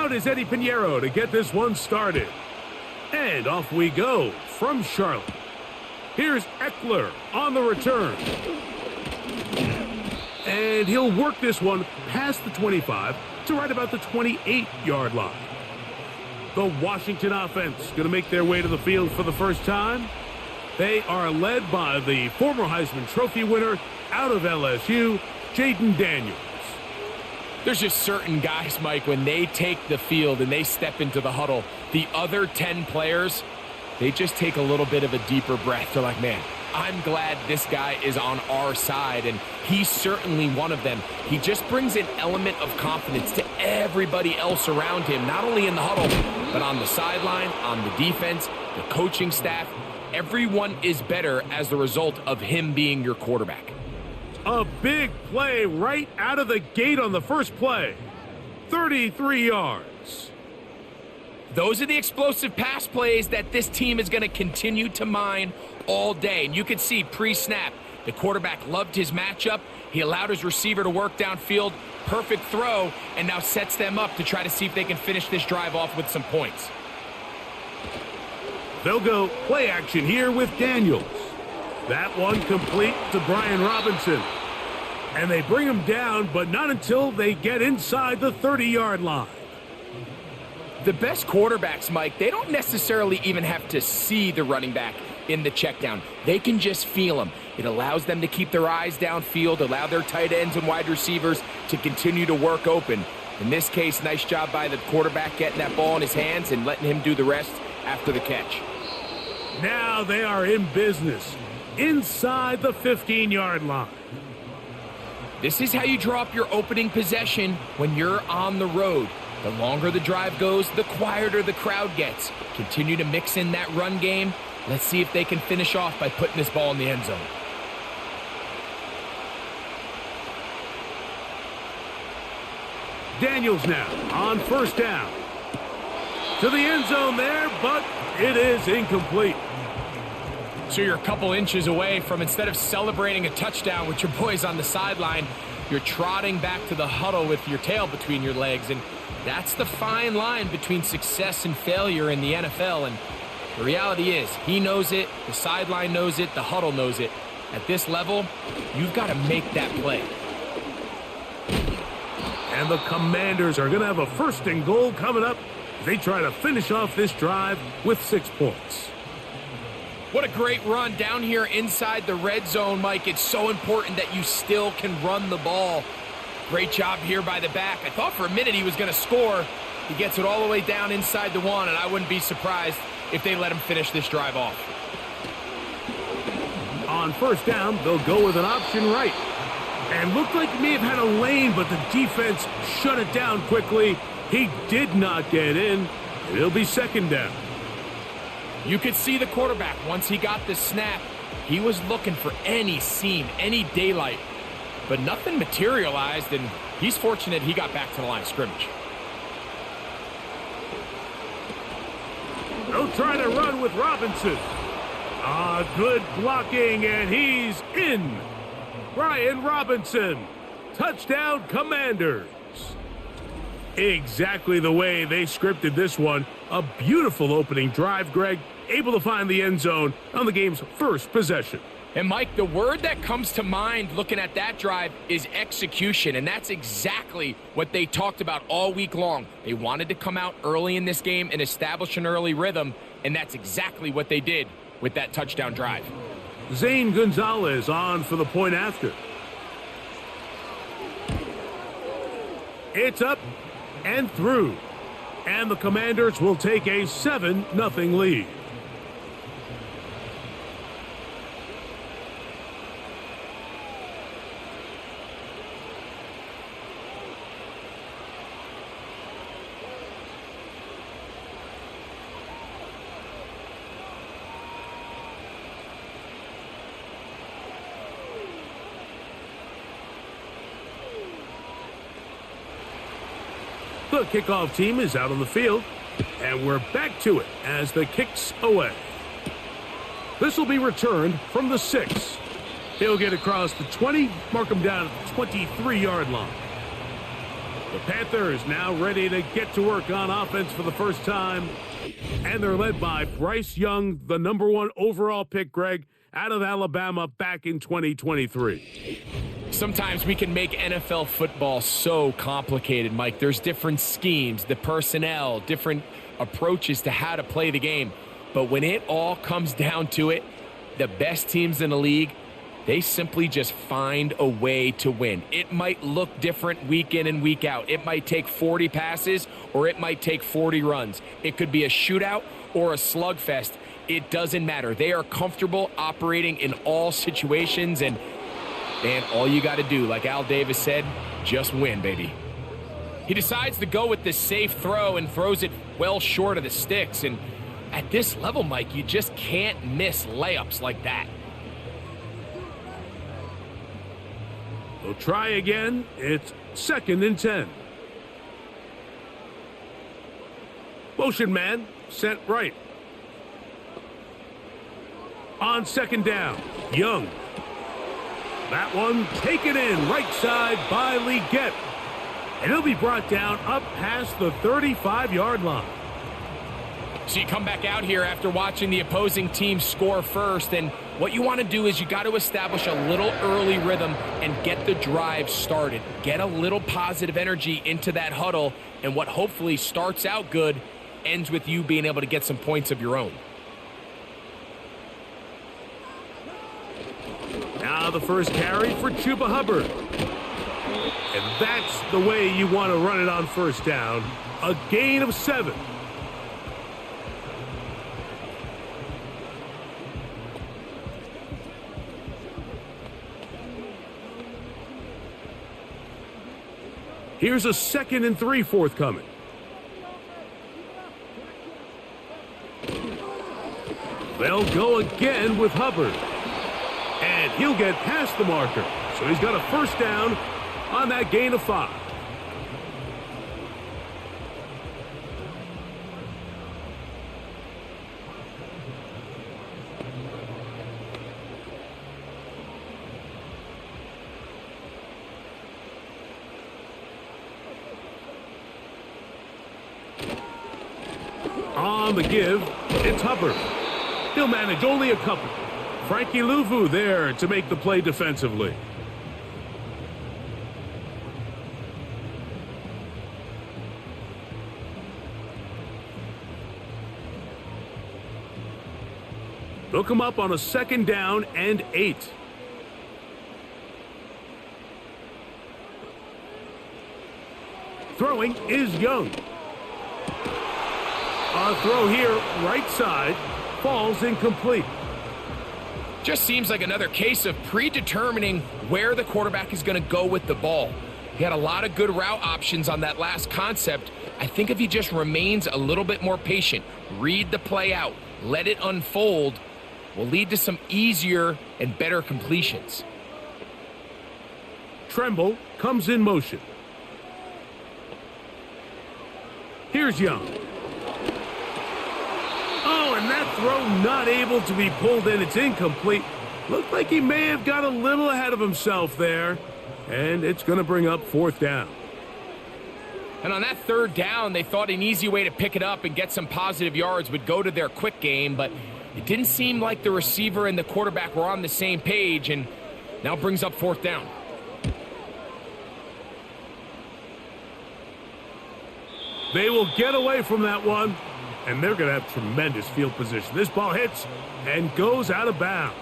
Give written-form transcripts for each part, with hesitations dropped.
Out is Eddie Pinheiro to get this one started. And off we go from Charlotte. Here's Eckler on the return. And he'll work this one past the 25 to right about the 28-yard line. The Washington offense going to make their way to the field for the first time. They are led by the former Heisman Trophy winner out of LSU, Jaden Daniels. There's just certain guys, Mike, when they take the field and they step into the huddle, the other 10 players, they just take a little bit of a deeper breath. They're like, man, I'm glad this guy is on our side, and he's certainly one of them. He just brings an element of confidence to everybody else around him, not only in the huddle, but on the sideline, on the defense, the coaching staff. Everyone is better as the result of him being your quarterback. A big play right out of the gate on the first play. 33 yards. Those are the explosive pass plays that this team is going to continue to mine all day. And you can see pre-snap, the quarterback loved his matchup. He allowed his receiver to work downfield. Perfect throw, and now sets them up to try to see if they can finish this drive off with some points. They'll go play action here with Daniels. That one complete to Brian Robinson. And they bring him down, but not until they get inside the 30-yard line. The best quarterbacks, Mike, they don't necessarily even have to see the running back in the check down. They can just feel him. It allows them to keep their eyes downfield, allow their tight ends and wide receivers to continue to work open. In this case, nice job by the quarterback getting that ball in his hands and letting him do the rest after the catch. Now they are in business inside the 15-yard line. This is how you draw up your opening possession when you're on the road. The longer the drive goes, the quieter the crowd gets. Continue to mix in that run game. Let's see if they can finish off by putting this ball in the end zone. Daniels now on first down. To the end zone there, but it is incomplete. So you're a couple inches away from, instead of celebrating a touchdown with your boys on the sideline, you're trotting back to the huddle with your tail between your legs. And that's the fine line between success and failure in the NFL. And the reality is, he knows it, the sideline knows it, the huddle knows it. At this level, you've got to make that play. And the Commanders are going to have a first and goal coming up. They try to finish off this drive with 6 points. What a great run down here inside the red zone, Mike. It's so important that you still can run the ball. Great job here by the back. I thought for a minute he was going to score. He gets it all the way down inside the 1, and I wouldn't be surprised if they let him finish this drive off. On first down, they'll go with an option right. And looked like he may have had a lane, but the defense shut it down quickly. He did not get in. It'll be second down. You could see the quarterback, once he got the snap, he was looking for any seam, any daylight. But nothing materialized, and he's fortunate he got back to the line of scrimmage. They'll try to run with Robinson. Good blocking, and he's in. Brian Robinson. Touchdown, Commanders. Exactly the way they scripted this one. A beautiful opening drive, Greg. Able to find the end zone on the game's first possession. And, Mike, the word that comes to mind looking at that drive is execution, and that's exactly what they talked about all week long. They wanted to come out early in this game and establish an early rhythm, and that's exactly what they did with that touchdown drive. Zane Gonzalez on for the point after. It's up and through, and the Commanders will take a 7-0 lead. The kickoff team is out on the field, and we're back to it as the kick's away. This will be returned from the 6. He'll get across the 20, mark him down at the 23-yard line. The Panthers now ready to get to work on offense for the first time. And they're led by Bryce Young, the #1 overall pick, Greg, out of Alabama back in 2023. Sometimes we can make NFL football so complicated, Mike. There's different schemes, the personnel, different approaches to how to play the game. But when it all comes down to it, the best teams in the league, they simply just find a way to win. It might look different week in and week out. It might take 40 passes or it might take 40 runs. It could be a shootout or a slugfest. It doesn't matter. They are comfortable operating in all situations, and man, all you got to do, like Al Davis said, just win, baby. He decides to go with this safe throw and throws it well short of the sticks. And at this level, Mike, you just can't miss layups like that. They'll try again. It's 2nd and 10. Motion man, set right. On 2nd down, Young. That one taken in right side by Leggett. And he'll be brought down up past the 35-yard line. So you come back out here after watching the opposing team score first, and what you want to do is you got to establish a little early rhythm and get the drive started. Get a little positive energy into that huddle, and what hopefully starts out good ends with you being able to get some points of your own. Now the first carry for Chuba Hubbard. And that's the way you want to run it on 1st down. A gain of 7. Here's a 2nd and 3 forthcoming. They'll go again with Hubbard. And he'll get past the marker. So he's got a 1st down on that gain of 5. On the give, it's Hubbard. He'll manage only a couple. Frankie Luvu there to make the play defensively. They'll come up on a 2nd down and 8. Throwing is Young. A throw here, right side, falls incomplete. Just seems like another case of predetermining where the quarterback is going to go with the ball. He had a lot of good route options on that last concept. I think if he just remains a little bit more patient, read the play out, let it unfold, will lead to some easier and better completions. Tremble comes in motion. Here's Young. Oh, and that throw not able to be pulled in. It's incomplete. Looked like he may have got a little ahead of himself there. And it's going to bring up 4th down. And on that 3rd down, they thought an easy way to pick it up and get some positive yards would go to their quick game, but it didn't seem like the receiver and the quarterback were on the same page, and now brings up 4th down. They will get away from that one, and they're going to have tremendous field position. This ball hits and goes out of bounds.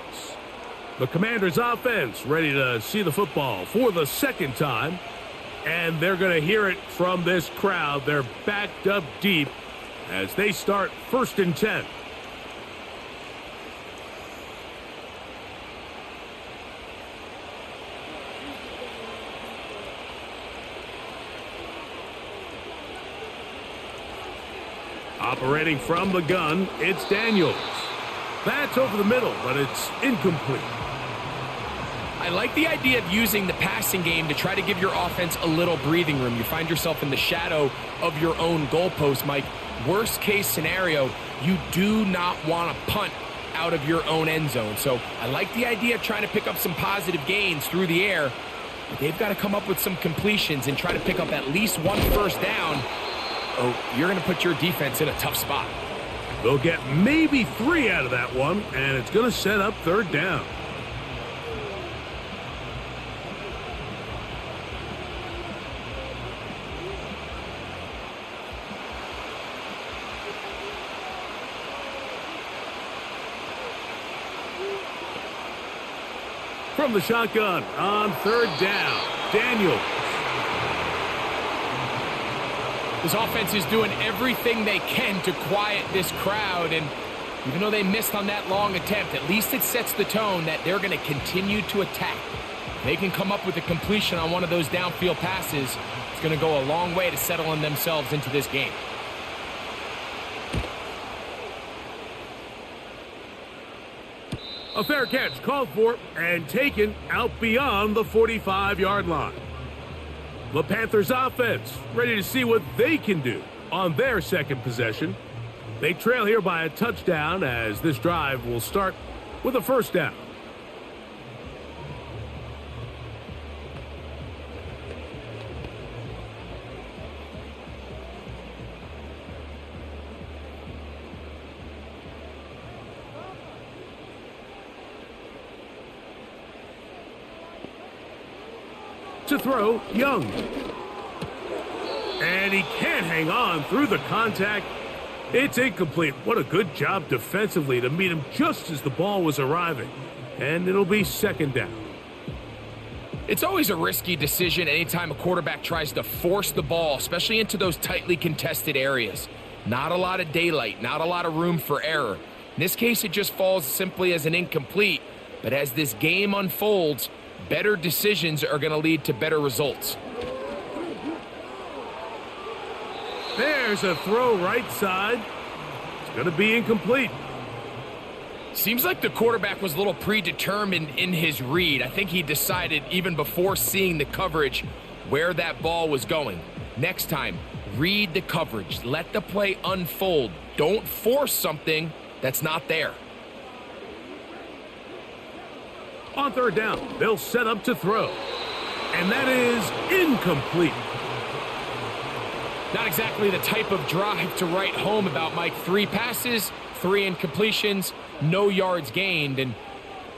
The Commanders' offense ready to see the football for the 2nd time, and they're going to hear it from this crowd. They're backed up deep as they start 1st and 10. Operating from the gun, it's Daniels. That's over the middle, but it's incomplete. I like the idea of using the passing game to try to give your offense a little breathing room. You find yourself in the shadow of your own goalpost, Mike. Worst case scenario, you do not want to punt out of your own end zone. So I like the idea of trying to pick up some positive gains through the air. They've got to come up with some completions and try to pick up at least one first down, or you're going to put your defense in a tough spot. They'll get maybe 3 out of that one, and it's going to set up third down. From the shotgun on third down, Daniels. This offense is doing everything they can to quiet this crowd, and even though they missed on that long attempt, at least it sets the tone that they're going to continue to attack. They can come up with a completion on one of those downfield passes. It's going to go a long way to settling themselves into this game. A fair catch called for and taken out beyond the 45-yard line. The Panthers offense ready to see what they can do on their second possession. They trail here by a touchdown as this drive will start with a first down. To throw, Young. And he can't hang on through the contact. It's incomplete. What a good job defensively to meet him just as the ball was arriving. And it'll be second down. It's always a risky decision anytime a quarterback tries to force the ball, especially into those tightly contested areas. Not a lot of daylight, not a lot of room for error. In this case, it just falls simply as an incomplete. But as this game unfolds, better decisions are going to lead to better results. There's a throw right side. It's going to be incomplete. Seems like the quarterback was a little predetermined in his read. I think he decided even before seeing the coverage where that ball was going. Next time, read the coverage. Let the play unfold. Don't force something that's not there. On third down, they'll set up to throw. And that is incomplete. Not exactly the type of drive to write home about, Mike. 3 passes, 3 incompletions, no yards gained. And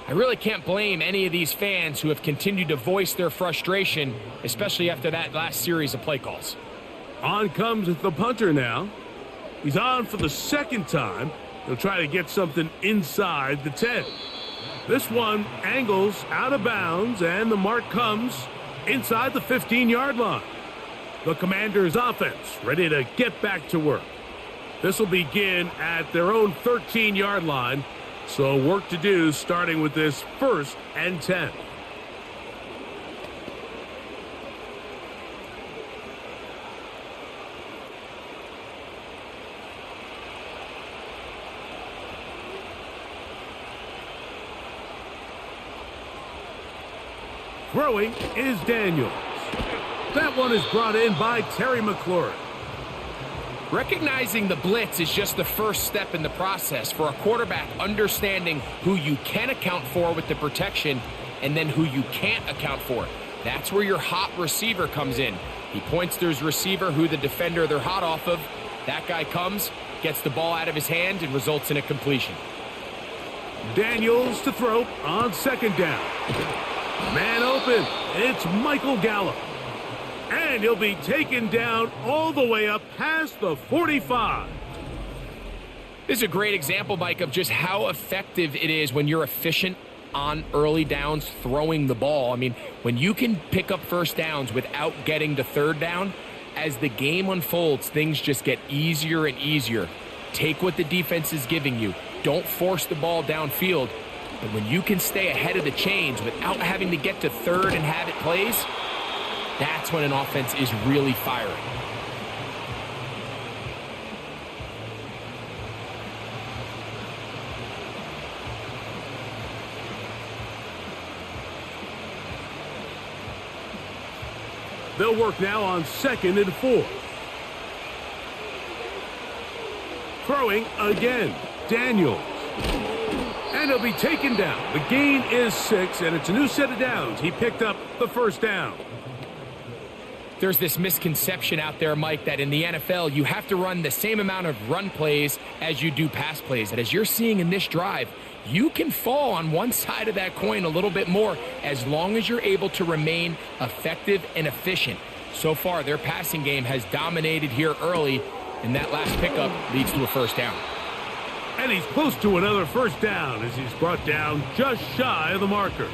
I really can't blame any of these fans who have continued to voice their frustration, especially after that last series of play calls. On comes the punter now. He's on for the second time. He'll try to get something inside the 10. This one angles out of bounds, and the mark comes inside the 15-yard line. The Commanders' offense ready to get back to work. This will begin at their own 13-yard line, so work to do starting with this 1st and 10. Throwing is Daniels. That one is brought in by Terry McLaurin. Recognizing the blitz is just the first step in the process for a quarterback, understanding who you can account for with the protection and then who you can't account for. That's where your hot receiver comes in. He points to his receiver, who the defender they're hot off of. That guy comes, gets the ball out of his hand, and results in a completion. Daniels to throw on second down. Man open, it's Michael Gallup. And he'll be taken down all the way up past the 45. This is a great example, Mike, of just how effective it is when you're efficient on early downs throwing the ball. I mean, when you can pick up first downs without getting to third down, as the game unfolds, things just get easier and easier. Take what the defense is giving you. Don't force the ball downfield. And when you can stay ahead of the chains without having to get to third and have it plays, that's when an offense is really firing. They'll work now on 2nd and 4. Throwing again, Daniels. And he'll be taken down. The gain is 6, and it's a new set of downs. He picked up the first down. There's this misconception out there, Mike, that in the NFL, you have to run the same amount of run plays as you do pass plays. And as you're seeing in this drive, you can fall on one side of that coin a little bit more as long as you're able to remain effective and efficient. So far, their passing game has dominated here early, and that last pickup leads to a first down. And he's close to another first down as he's brought down just shy of the marker.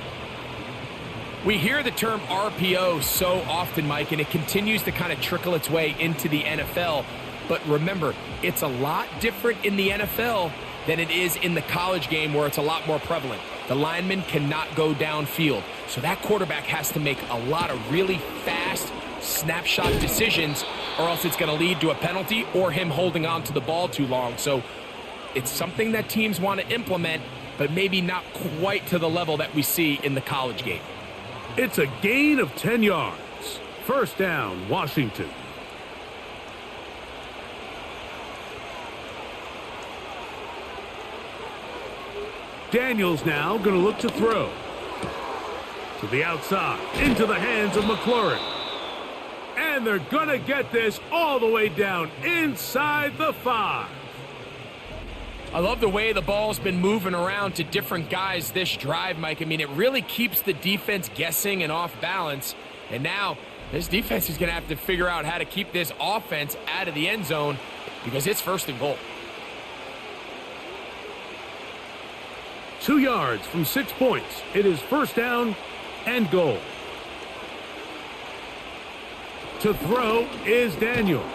We hear the term RPO so often, Mike, and it continues to kind of trickle its way into the NFL. But remember, it's a lot different in the NFL than it is in the college game where it's a lot more prevalent. The lineman cannot go downfield. So that quarterback has to make a lot of really fast snapshot decisions, or else it's going to lead to a penalty or him holding on to the ball too long. So it's something that teams want to implement, but maybe not quite to the level that we see in the college game. It's a gain of 10 yards. First down, Washington. Daniels now going to look to throw. To the outside, into the hands of McLaurin. And they're going to get this all the way down inside the 5. I love the way the ball's been moving around to different guys this drive, Mike. I mean, it really keeps the defense guessing and off balance. And now this defense is going to have to figure out how to keep this offense out of the end zone because it's first and goal. 2 yards from 6 points. It is first down and goal. To throw is Daniels.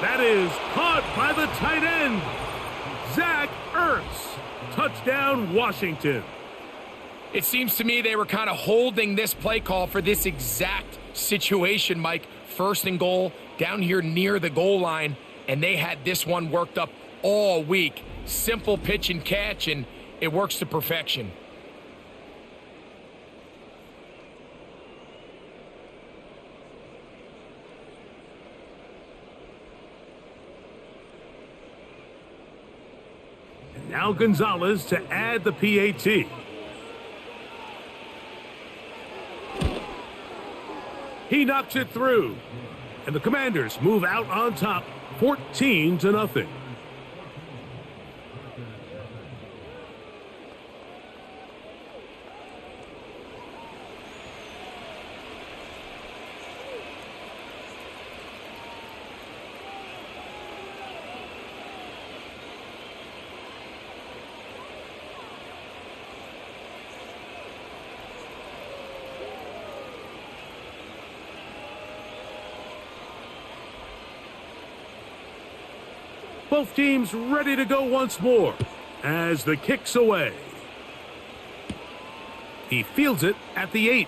That is caught by the tight end. Zach Ertz. Touchdown, Washington. It seems to me they were kind of holding this play call for this exact situation, Mike. First and goal, down here near the goal line, and they had this one worked up all week. Simple pitch and catch, and it works to perfection. Now Gonzalez to add the PAT. He knocks it through. And the Commanders move out on top, 14-0. Both teams ready to go once more as the kick's away. He fields it at the 8.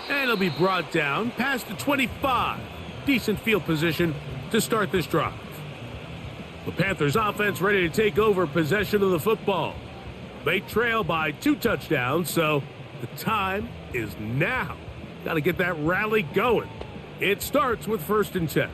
And he'll be brought down past the 25. Decent field position to start this drive. The Panthers offense ready to take over possession of the football. They trail by 2 touchdowns, so the time is now. Got to get that rally going. It starts with first and 10.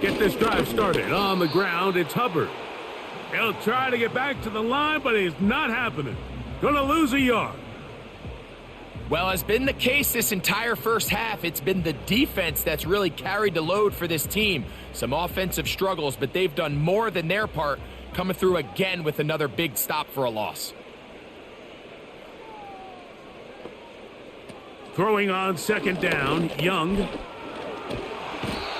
Get this drive started. On the ground, it's Hubbard. He'll try to get back to the line, but it's not happening. Gonna lose a yard. Well, as been the case this entire first half, it's been the defense that's really carried the load for this team. Some offensive struggles, but they've done more than their part, coming through again with another big stop for a loss. Throwing on second down, Young.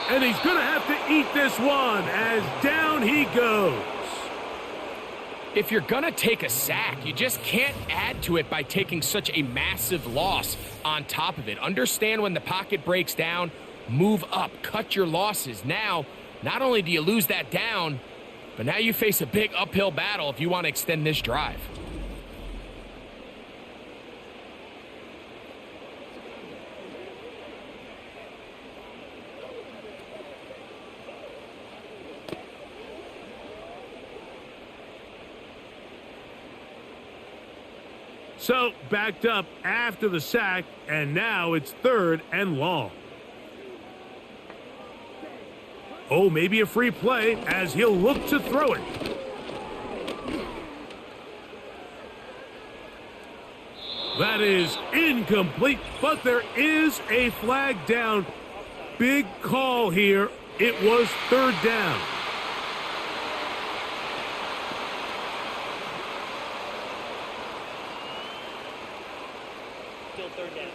And he's going to have to eat this one as down he goes. If you're going to take a sack, you just can't add to it by taking such a massive loss on top of it. Understand when the pocket breaks down, move up, cut your losses. Now, not only do you lose that down, but now you face a big uphill battle if you want to extend this drive. So, backed up after the sack, and now it's 3rd and long. Oh, maybe a free play as he'll look to throw it. That is incomplete, but there is a flag down. Big call here. It was 3rd down. Still 3rd down.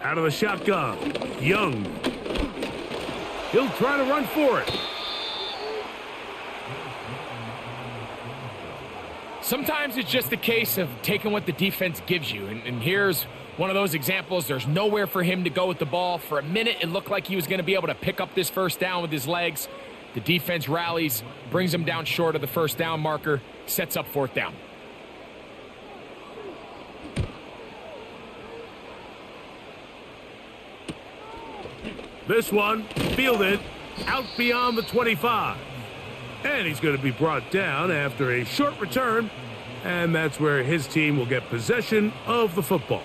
Out of the shotgun, Young. He'll try to run for it. Sometimes it's just a case of taking what the defense gives you. And here's one of those examples. There's nowhere for him to go with the ball. For a minute, it looked like he was going to be able to pick up this 1st down with his legs. The defense rallies, brings him down short of the 1st down marker, sets up 4th down. This one fielded out beyond the 25. And he's going to be brought down after a short return. And that's where his team will get possession of the football.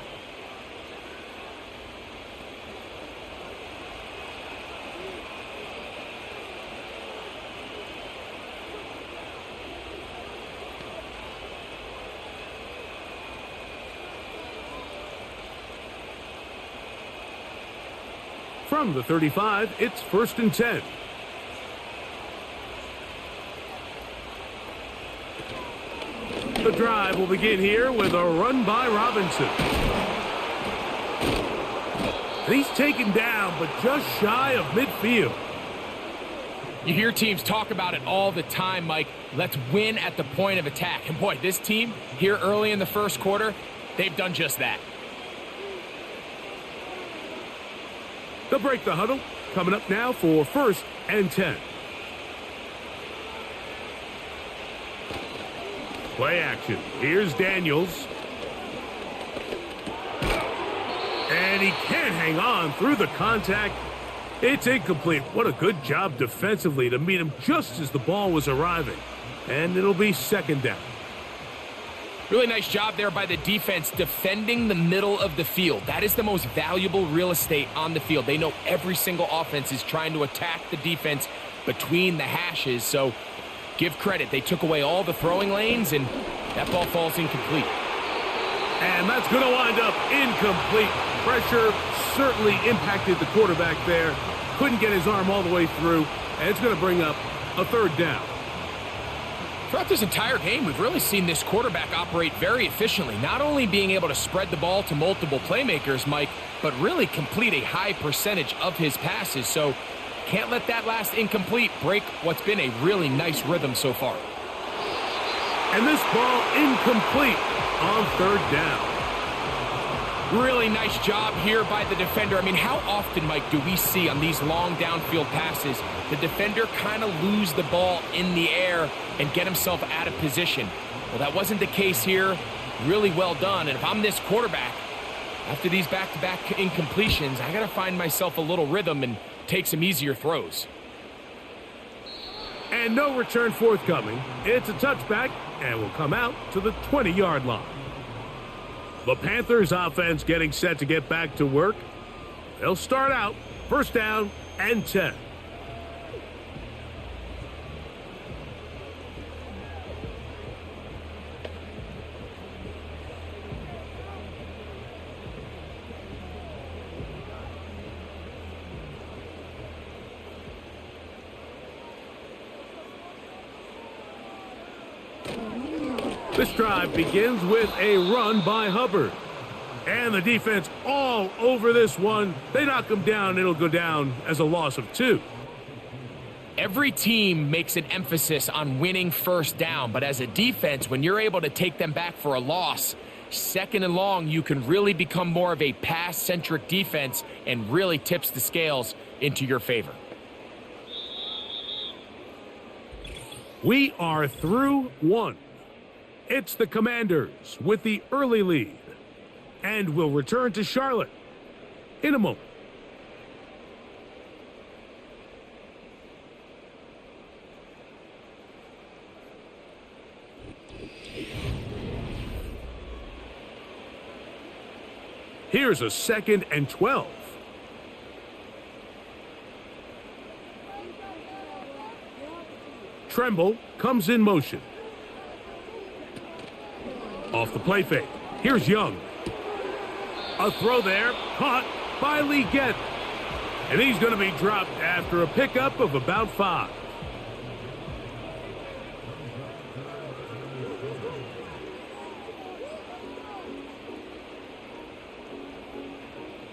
From the 35, it's 1st and 10. The drive will begin here with a run by Robinson. And he's taken down, but just shy of midfield. You hear teams talk about it all the time, Mike. Let's win at the point of attack. And boy, this team here early in the 1st quarter, they've done just that. They'll break the huddle. Coming up now for 1st and 10. Play action. Here's Daniels. And he can't hang on through the contact. It's incomplete. What a good job defensively to meet him just as the ball was arriving. And it'll be 2nd down. Really nice job there by the defense defending the middle of the field. That is the most valuable real estate on the field. They know every single offense is trying to attack the defense between the hashes. So give credit. They took away all the throwing lanes, and that ball falls incomplete. And that's going to wind up incomplete. Pressure certainly impacted the quarterback there. Couldn't get his arm all the way through, and it's going to bring up a 3rd down. Throughout this entire game, we've really seen this quarterback operate very efficiently, not only being able to spread the ball to multiple playmakers, Mike, but really complete a high percentage of his passes. So can't let that last incomplete break what's been a really nice rhythm so far. And this ball incomplete on 3rd down. Really nice job here by the defender. I mean, how often, Mike, do we see on these long downfield passes the defender kind of lose the ball in the air and get himself out of position? Well, that wasn't the case here. Really well done. And if I'm this quarterback, after these back-to-back incompletions, I got to find myself a little rhythm and take some easier throws. And no return forthcoming. It's a touchback and will come out to the 20-yard line. The Panthers offense getting set to get back to work. They'll start out 1st down and 10. This drive begins with a run by Hubbard. And the defense all over this one. They knock him down. It'll go down as a loss of 2. Every team makes an emphasis on winning 1st down, but as a defense, when you're able to take them back for a loss, 2nd and long, you can really become more of a pass-centric defense and really tips the scales into your favor. We are through 1. It's the Commanders with the early lead. And we'll return to Charlotte in a moment. Here's a 2nd and 12. Tremble comes in motion. Off the play fake. Here's Young. A throw there, caught by Leggett. And he's going to be dropped after a pickup of about 5.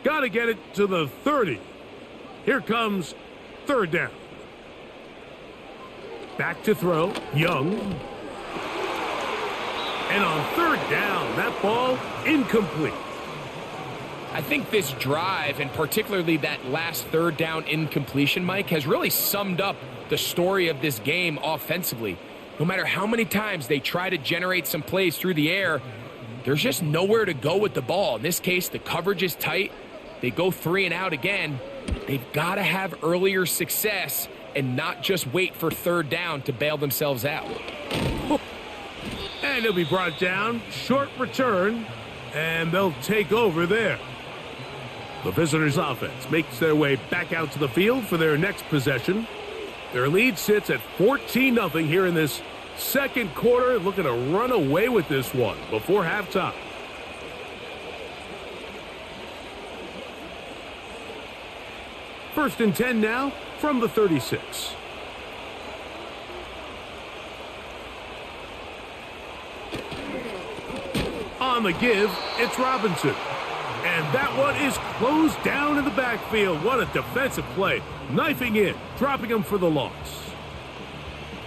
Got to get it to the 30. Here comes 3rd down. Back to throw, Young. And on 3rd down, that ball incomplete. I think this drive, and particularly that last 3rd down incompletion, Mike, has really summed up the story of this game offensively. No matter how many times they try to generate some plays through the air, there's just nowhere to go with the ball. In this case, the coverage is tight. They go 3 and out again. They've got to have earlier success and not just wait for 3rd down to bail themselves out. And he'll be brought down. Short return. And they'll take over there. The visitors' offense makes their way back out to the field for their next possession. Their lead sits at 14-0 here in this 2nd quarter. Looking to run away with this one before halftime. First and 10 now from the 36. On the give, it's Robinson. And that one is closed down in the backfield. What a defensive play. Knifing in, dropping him for the loss.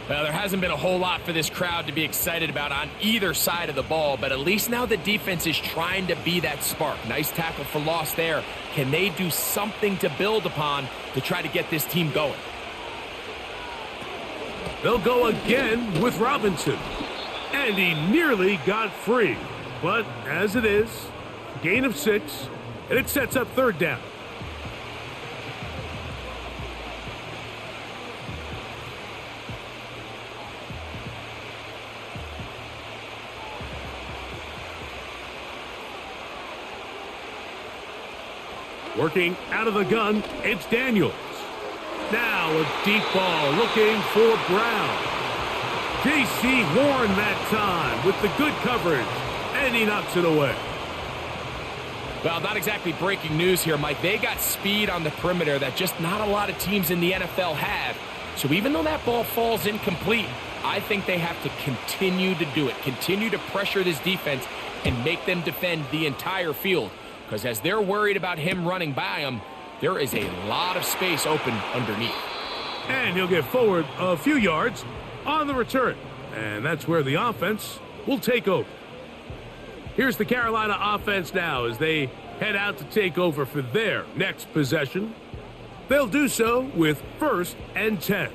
Well, there hasn't been a whole lot for this crowd to be excited about on either side of the ball, but at least now the defense is trying to be that spark. Nice tackle for loss there. Can they do something to build upon to try to get this team going? They'll go again with Robinson. And he nearly got free. But as it is, gain of 6, and it sets up 3rd down. Working out of the gun, it's Daniels. Now a deep ball looking for Brown. J.C. Horn that time with the good coverage, and he knocks it away. Well, not exactly breaking news here, Mike. They got speed on the perimeter that just not a lot of teams in the NFL have. So even though that ball falls incomplete, I think they have to continue to do it, continue to pressure this defense and make them defend the entire field. Because as they're worried about him running by them, there is a lot of space open underneath. And he'll get forward a few yards on the return. And that's where the offense will take over. Here's the Carolina offense now as they head out to take over for their next possession. They'll do so with 1st and 10.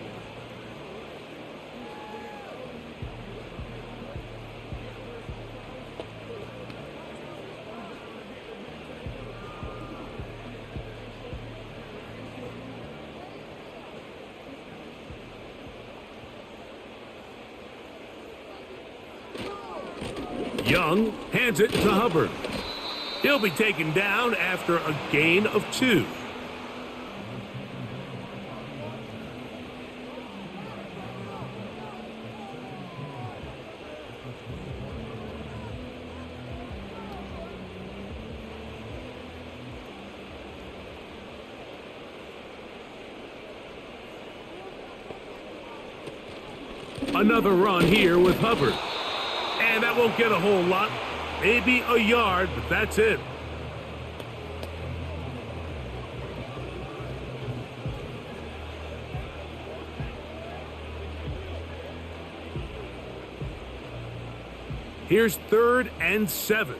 Young hands it to Hubbard. He'll be taken down after a gain of 2. Another run here with Hubbard. And that won't get a whole lot. Maybe a yard, but that's it. Here's 3rd and 7.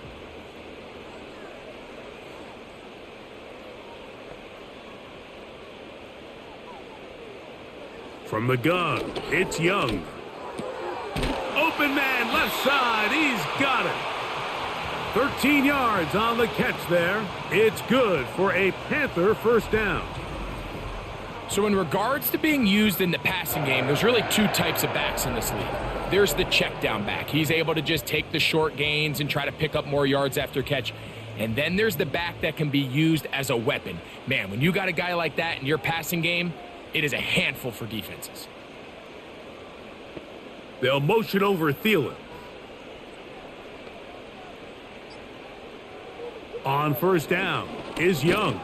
From the gun, it's Young. Open man, left side, he's got it. 13 yards on the catch there. It's good for a Panther 1st down. So in regards to being used in the passing game, there's really 2 types of backs in this league. There's the check down back. He's able to just take the short gains and try to pick up more yards after catch. And then there's the back that can be used as a weapon. Man, when you got a guy like that in your passing game, it is a handful for defenses. They'll motion over Thielen. On first down is Young.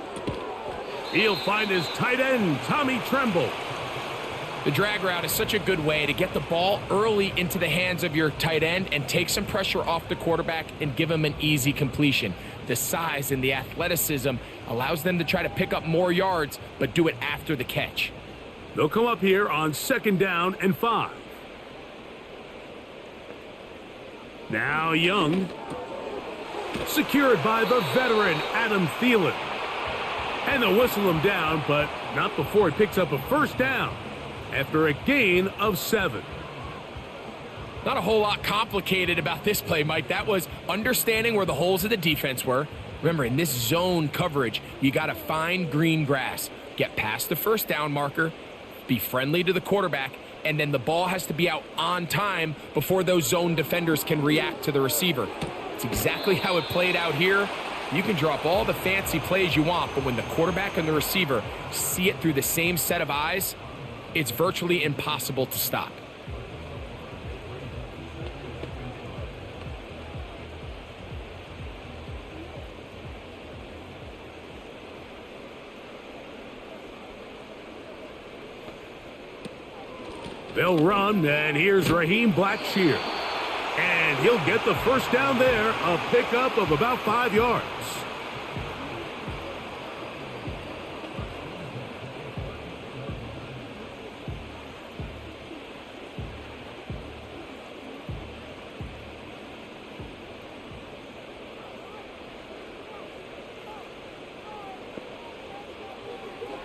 He'll find his tight end, Tommy Tremble. The drag route is such a good way to get the ball early into the hands of your tight end and take some pressure off the quarterback and give him an easy completion. The size and the athleticism allows them to try to pick up more yards, but do it after the catch. They'll come up here on 2nd down and 5. Now Young. Secured by the veteran, Adam Thielen. And they'll whistle him down, but not before he picks up a first down after a gain of 7. Not a whole lot complicated about this play, Mike. That was understanding where the holes of the defense were. Remember, in this zone coverage, you got to find green grass, get past the first down marker, be friendly to the quarterback, and then the ball has to be out on time before those zone defenders can react to the receiver. It's exactly how it played out here. You can drop all the fancy plays you want, but when the quarterback and the receiver see it through the same set of eyes, it's virtually impossible to stop. They'll run, and here's Raheem Blackshear. And he'll get the first down there, a pickup of about 5 yards.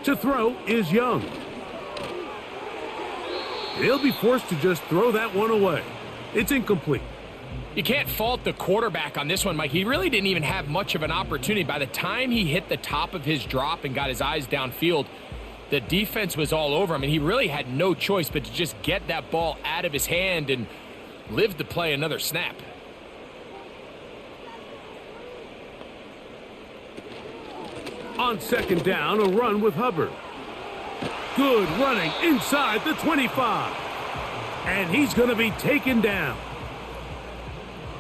To throw is Young. He'll be forced to just throw that one away. It's incomplete. You can't fault the quarterback on this one, Mike. He really didn't even have much of an opportunity. By the time he hit the top of his drop and got his eyes downfield, the defense was all over him, and he really had no choice but to just get that ball out of his hand and live to play another snap. On 2nd down, a run with Hubbard. Good running inside the 25. And he's going to be taken down.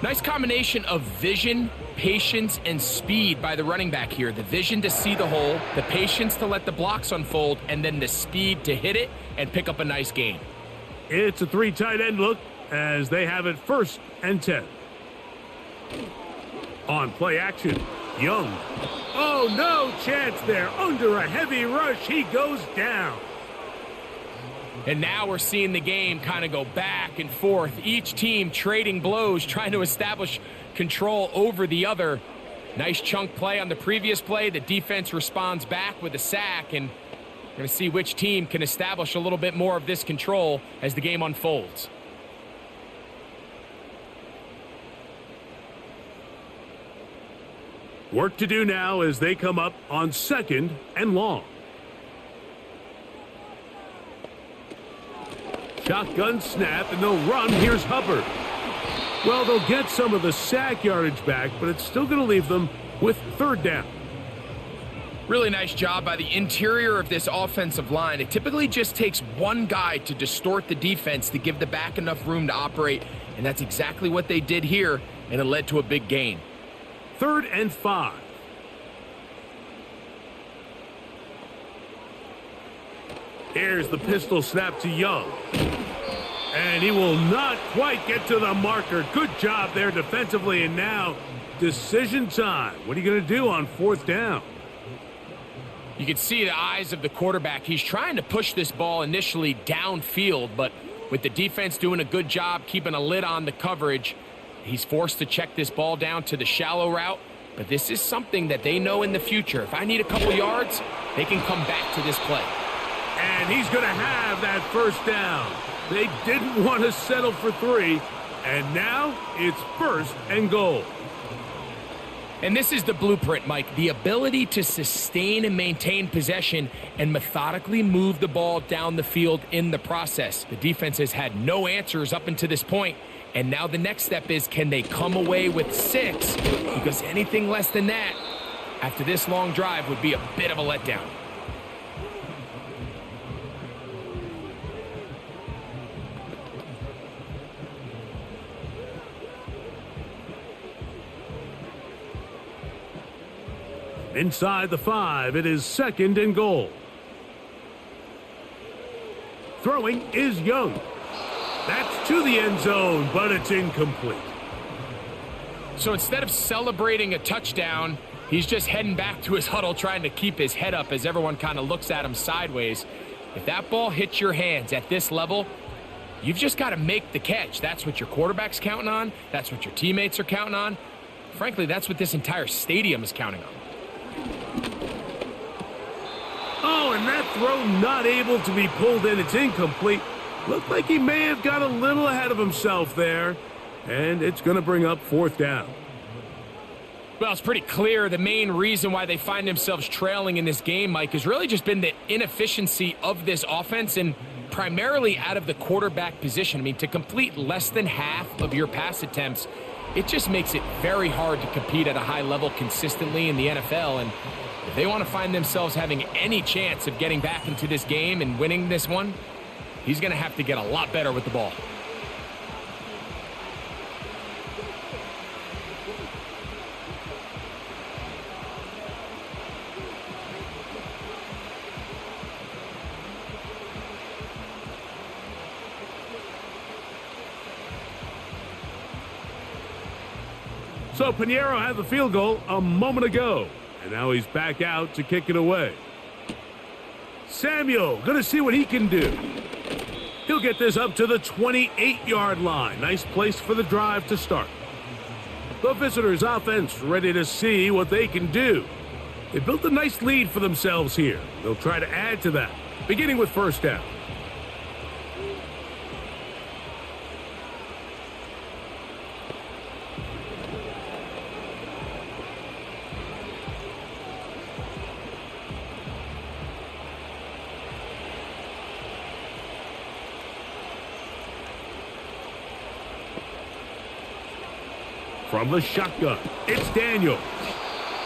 Nice combination of vision, patience, and speed by the running back here. The vision to see the hole, the patience to let the blocks unfold, and then the speed to hit it and pick up a nice gain. It's a 3 tight end look as they have it 1st and 10. On play action, Young. Oh, no chance there. Under a heavy rush, he goes down. And now we're seeing the game kind of go back and forth. Each team trading blows, trying to establish control over the other. Nice chunk play on the previous play. The defense responds back with a sack, and we're going to see which team can establish a little bit more of this control as the game unfolds. Work to do now as they come up on 2nd and long. Shotgun snap, and they'll run. Here's Hubbard. Well, they'll get some of the sack yardage back, but it's still going to leave them with 3rd down. Really nice job by the interior of this offensive line. It typically just takes one guy to distort the defense to give the back enough room to operate, and that's exactly what they did here, and it led to a big gain. 3rd and 5. Here's the pistol snap to Young. And he will not quite get to the marker. Good job there defensively, and now decision time. What are you going to do on 4th down? You can see the eyes of the quarterback. He's trying to push this ball initially downfield, but with the defense doing a good job keeping a lid on the coverage, he's forced to check this ball down to the shallow route. But this is something that they know in the future. If I need a couple yards, they can come back to this play. And he's going to have that first down. They didn't want to settle for 3, and now it's 1st and goal. And this is the blueprint, Mike. The ability to sustain and maintain possession and methodically move the ball down the field in the process. The defense has had no answers up until this point, And now the next step is, can they come away with 6? Because anything less than that, after this long drive, would be a bit of a letdown. Inside the 5, it is 2nd and goal. Throwing is Young. That's to the end zone, but it's incomplete. So instead of celebrating a touchdown, he's just heading back to his huddle trying to keep his head up as everyone kind of looks at him sideways. If that ball hits your hands at this level, you've just got to make the catch. That's what your quarterback's counting on. That's what your teammates are counting on. Frankly, that's what this entire stadium is counting on. Oh, and that throw not able to be pulled in. It's incomplete. Looked like he may have got a little ahead of himself there. And it's going to bring up 4th down. Well, it's pretty clear the main reason why they find themselves trailing in this game, Mike, has really just been the inefficiency of this offense and primarily out of the quarterback position. I mean, to complete less than half of your pass attempts, it just makes it very hard to compete at a high level consistently in the NFL. And if they want to find themselves having any chance of getting back into this game and winning this one, he's going to have to get a lot better with the ball. So Pinheiro had the field goal a moment ago, and now he's back out to kick it away. Samuel going to see what he can do. He'll get this up to the 28-yard line. Nice place for the drive to start. The visitors' offense ready to see what they can do. They built a nice lead for themselves here. They'll try to add to that, beginning with 1st down. From the shotgun, it's Daniel.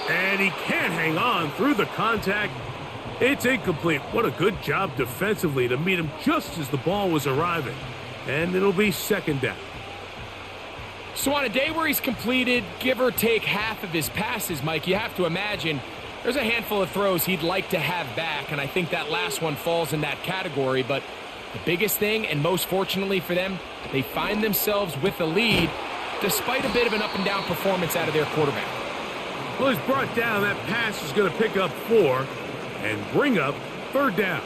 And he can't hang on through the contact. It's incomplete. What a good job defensively to meet him just as the ball was arriving. And it'll be 2nd down. So on a day where he's completed, give or take half of his passes, Mike, you have to imagine there's a handful of throws he'd like to have back, and I think that last one falls in that category. But the biggest thing, and most fortunately for them, they find themselves with a lead despite a bit of an up-and-down performance out of their quarterback. Well, he's brought down. That pass is going to pick up 4 and bring up 3rd down.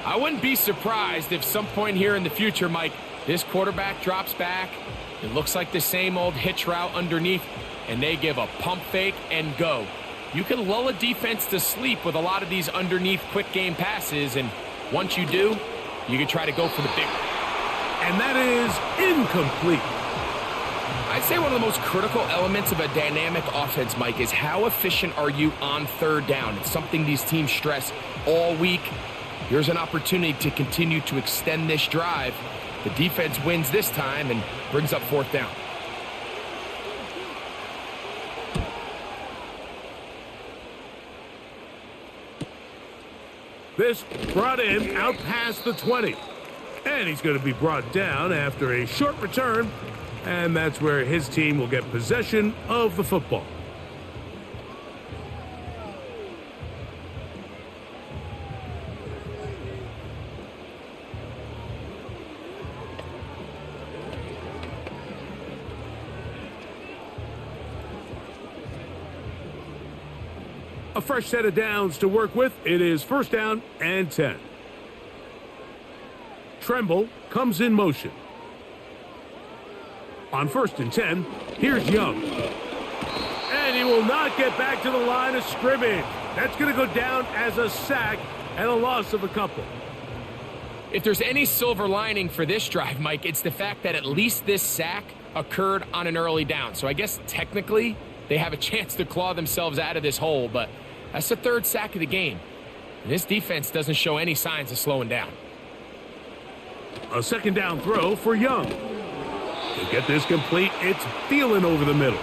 I wouldn't be surprised if some point here in the future, Mike, this quarterback drops back. It looks like the same old hitch route underneath, and they give a pump fake and go. You can lull a defense to sleep with a lot of these underneath quick game passes, and once you do, you can try to go for the big one. And that is incomplete. I'd say one of the most critical elements of a dynamic offense, Mike, is how efficient are you on 3rd down. It's something these teams stress all week. Here's an opportunity to continue to extend this drive. The defense wins this time and brings up 4th down. This brought in out past the 20. And he's going to be brought down after a short return. And that's where his team will get possession of the football. A fresh set of downs to work with. It is 1st down and 10. Tremble comes in motion. On 1st and 10, here's Young. And he will not get back to the line of scrimmage. That's going to go down as a sack and a loss of a couple. If there's any silver lining for this drive, Mike, it's the fact that at least this sack occurred on an early down. So I guess technically they have a chance to claw themselves out of this hole, but that's the 3rd sack of the game. And this defense doesn't show any signs of slowing down. A 2nd down throw for Young. To get this complete, it's Thielen over the middle.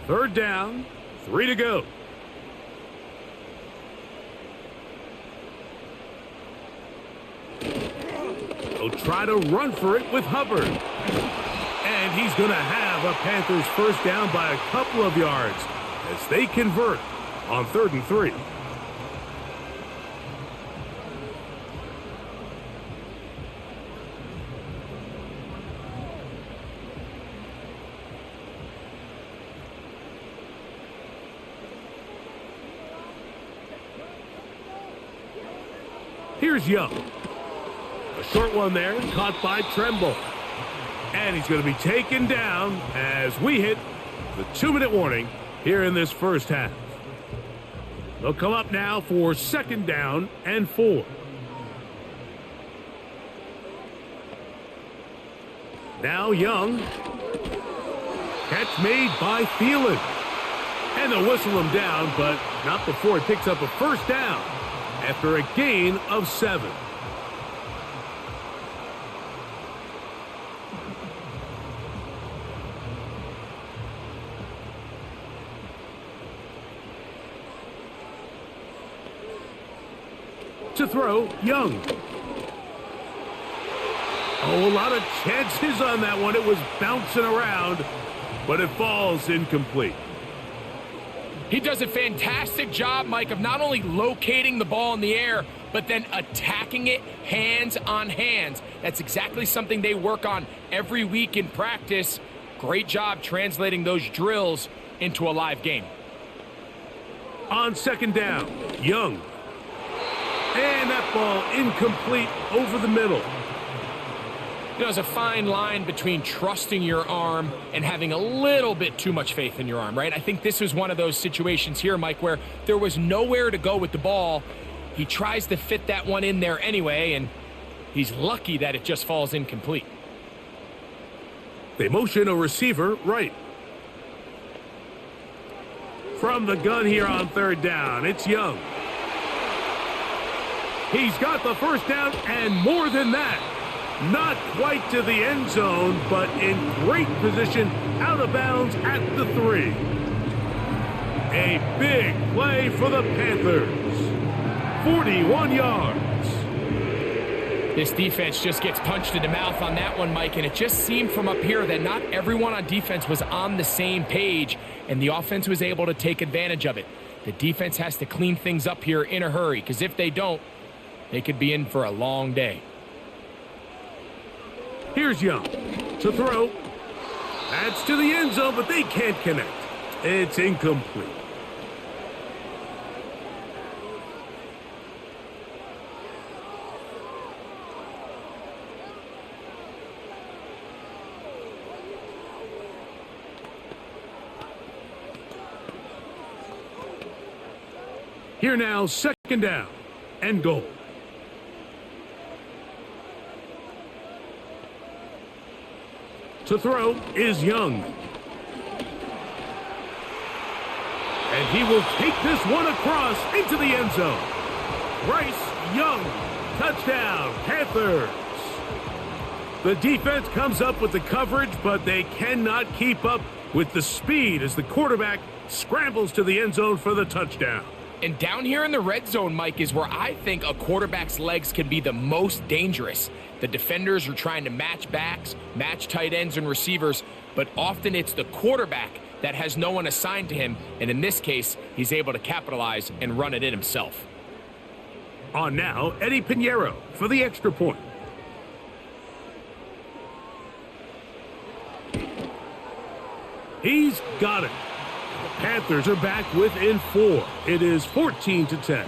Third down, 3 to go. They'll try to run for it with Hubbard. And he's going to have a Panthers first down by a couple of yards as they convert on 3rd and 3. Here's Young. A short one there, caught by Tremble. And he's going to be taken down as we hit the 2-minute warning here in this first half. They'll come up now for 2nd down and 4. Now Young. Catch made by Thielen. And they'll whistle him down, but not before he picks up a first down after a gain of 7. To throw, Young. Oh, a lot of chances on that one. It was bouncing around, but it falls incomplete. He does a fantastic job, Mike, of not only locating the ball in the air, but then attacking it hands on hands. That's exactly something they work on every week in practice. Great job translating those drills into a live game. On 2nd down, Young. And that ball incomplete over the middle. You know, there's a fine line between trusting your arm and having a little bit too much faith in your arm, right? I think this was one of those situations here, Mike, where there was nowhere to go with the ball. He tries to fit that one in there anyway, and he's lucky that it just falls incomplete. They motion a receiver right. From the gun here on 3rd down, it's Young. He's got the first down and more than that. Not quite to the end zone, but in great position out of bounds at the 3. A big play for the Panthers. 41 yards. This defense just gets punched in the mouth on that one, Mike, and it just seemed from up here that not everyone on defense was on the same page, and the offense was able to take advantage of it. The defense has to clean things up here in a hurry, because if they don't, they could be in for a long day. Here's Young to throw. That's to the end zone, but they can't connect. It's incomplete. Here now, 2nd down and goal. To throw is Young. And he will take this one across into the end zone. Bryce Young, touchdown, Panthers. The defense comes up with the coverage, but they cannot keep up with the speed as the quarterback scrambles to the end zone for the touchdown. And down here in the red zone, Mike, is where I think a quarterback's legs can be the most dangerous. The defenders are trying to match backs, match tight ends and receivers, but often it's the quarterback that has no one assigned to him, and in this case, he's able to capitalize and run it in himself. On now, Eddie Pinheiro for the extra point. He's got it. The Panthers are back within 4. It is 14-10.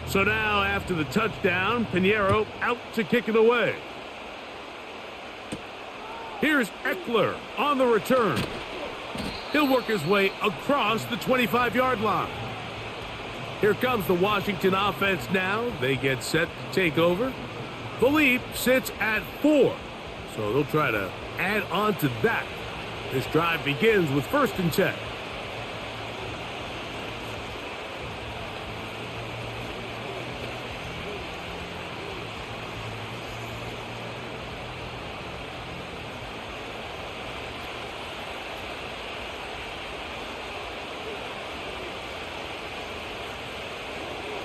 So now after the touchdown, Pinheiro out to kick it away. Here's Eckler on the return. He'll work his way across the 25-yard line. Here comes the Washington offense now. They get set to take over. The lead sits at 4, so they'll try to add on to that. This drive begins with 1st and 10.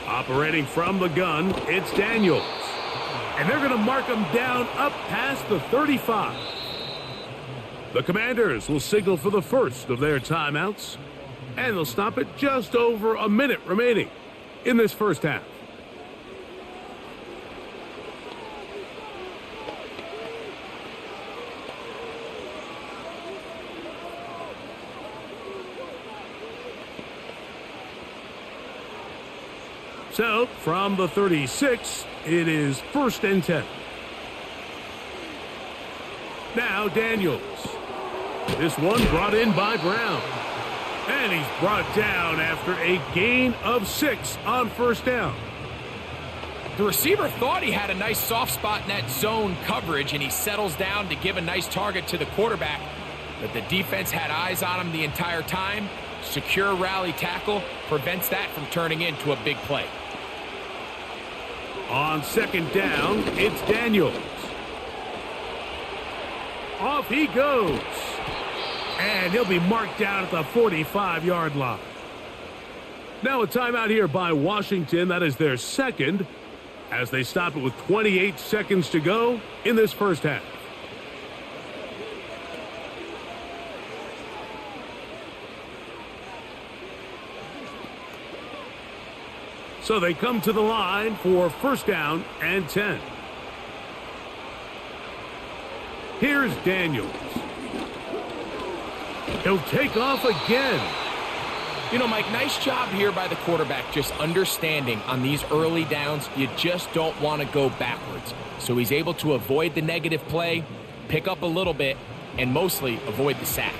Operating from the gun, it's Daniels. And they're going to mark him down up past the 35. The Commanders will signal for the first of their timeouts. And they'll stop it just over a minute remaining in this first half. So, from the 36, it is 1st and 10. Now, Daniels. This one brought in by Brown. And he's brought down after a gain of 6 on 1st down. The receiver thought he had a nice soft spot in that zone coverage, and he settles down to give a nice target to the quarterback. But the defense had eyes on him the entire time. Secure rally tackle prevents that from turning into a big play. On 2nd down, it's Daniels. Off he goes. And he'll be marked down at the 45-yard line. Now a timeout here by Washington. That is their 2nd, as they stop it with 28 seconds to go in this first half. So they come to the line for 1st down and 10. Here's Daniels. He'll take off again. You know, Mike, nice job here by the quarterback, just understanding on these early downs, you just don't want to go backwards. So he's able to avoid the negative play, pick up a little bit, and mostly avoid the sack.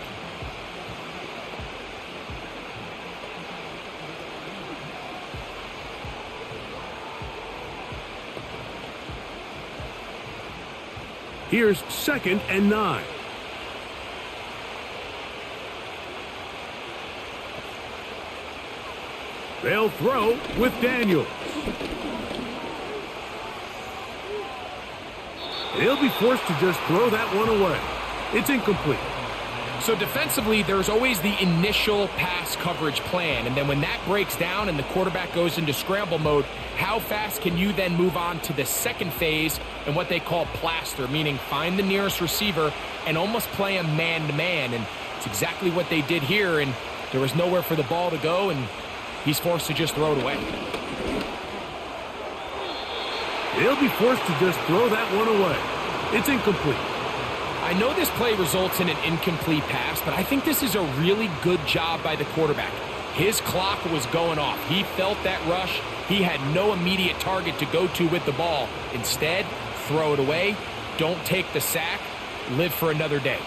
Here's 2nd and 9. They'll throw with Daniels. He'll be forced to just throw that one away. It's incomplete. So defensively, there's always the initial pass coverage plan, and then when that breaks down and the quarterback goes into scramble mode, how fast can you then move on to the second phase and what they call plaster, meaning find the nearest receiver and almost play him man-to-man, and it's exactly what they did here, and there was nowhere for the ball to go, and he's forced to just throw it away. He'll be forced to just throw that one away. It's incomplete. I know this play results in an incomplete pass, but I think this is a really good job by the quarterback. His clock was going off. He felt that rush. He had no immediate target to go to with the ball. Instead, throw it away. Don't take the sack. Live for another day.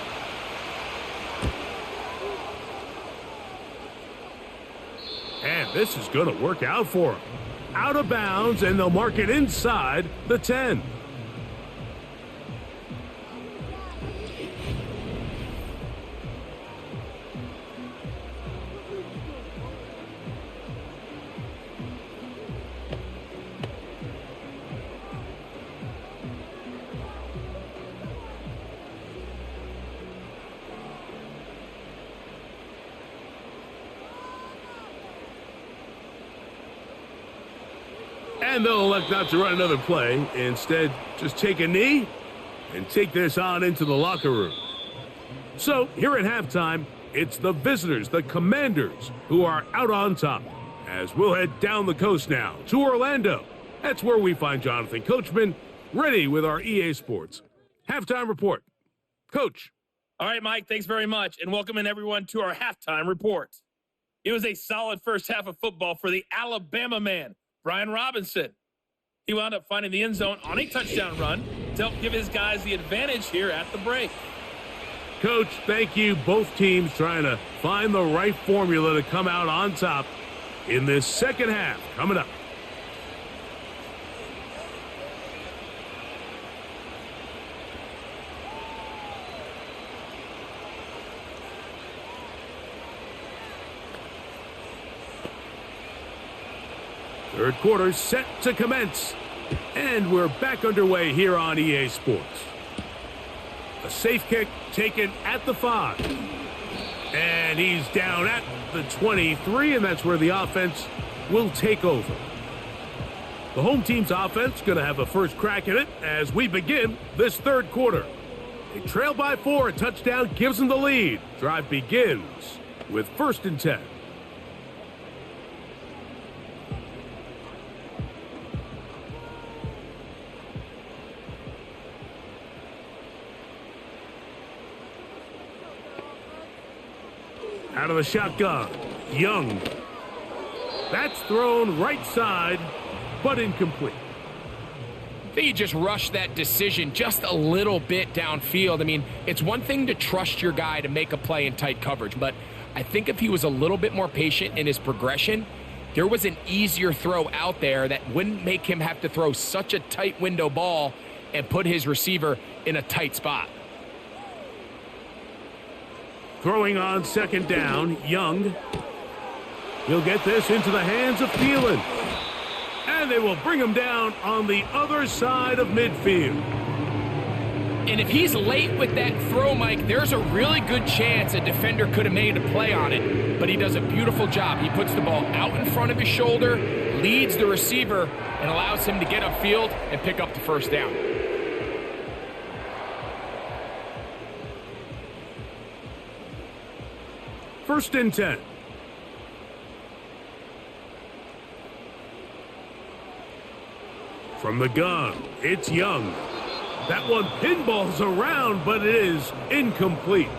And this is going to work out for him. Out of bounds, and they'll mark it inside the 10. And they'll elect not to run another play. Instead, just take a knee and take this on into the locker room. So, here at halftime, it's the visitors, the Commanders, who are out on top. As we'll head down the coast now to Orlando. That's where we find Jonathan Coachman, ready with our EA Sports halftime report. Coach. All right, Mike, thanks very much, and welcome in everyone to our halftime report. It was a solid first half of football for the Alabama man, Brian Robinson. He wound up finding the end zone on a touchdown run to help give his guys the advantage here at the break. Coach, thank you. Both teams trying to find the right formula to come out on top in this second half coming up. Third quarter set to commence. And we're back underway here on EA Sports. A safe kick taken at the 5. And he's down at the 23, and that's where the offense will take over. The home team's offense going to have a first crack at it as we begin this third quarter. They trail by 4. A touchdown gives them the lead. Drive begins with 1st and 10. Out of the shotgun, Young. That's thrown right side, but incomplete. I think he just rushed that decision just a little bit downfield. I mean, it's one thing to trust your guy to make a play in tight coverage, but I think if he was a little bit more patient in his progression, there was an easier throw out there that wouldn't make him have to throw such a tight window ball and put his receiver in a tight spot. Throwing on 2nd down, Young. He'll get this into the hands of Thielen. And they will bring him down on the other side of midfield. And if he's late with that throw, Mike, there's a really good chance a defender could have made a play on it. But he does a beautiful job. He puts the ball out in front of his shoulder, leads the receiver, and allows him to get upfield and pick up the 1st down. First and 10. From the gun, it's Young. That one pinballs around, but it is incomplete.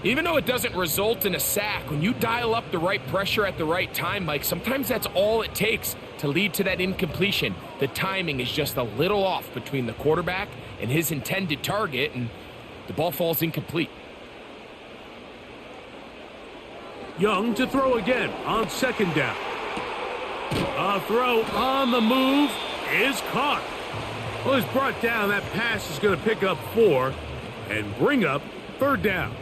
Even though it doesn't result in a sack, when you dial up the right pressure at the right time, Mike, sometimes that's all it takes to lead to that incompletion. The timing is just a little off between the quarterback and his intended target, and the ball falls incomplete. Young to throw again on 2nd down. A throw on the move is caught. Well, he's brought down. That pass is going to pick up 4 and bring up 3rd down.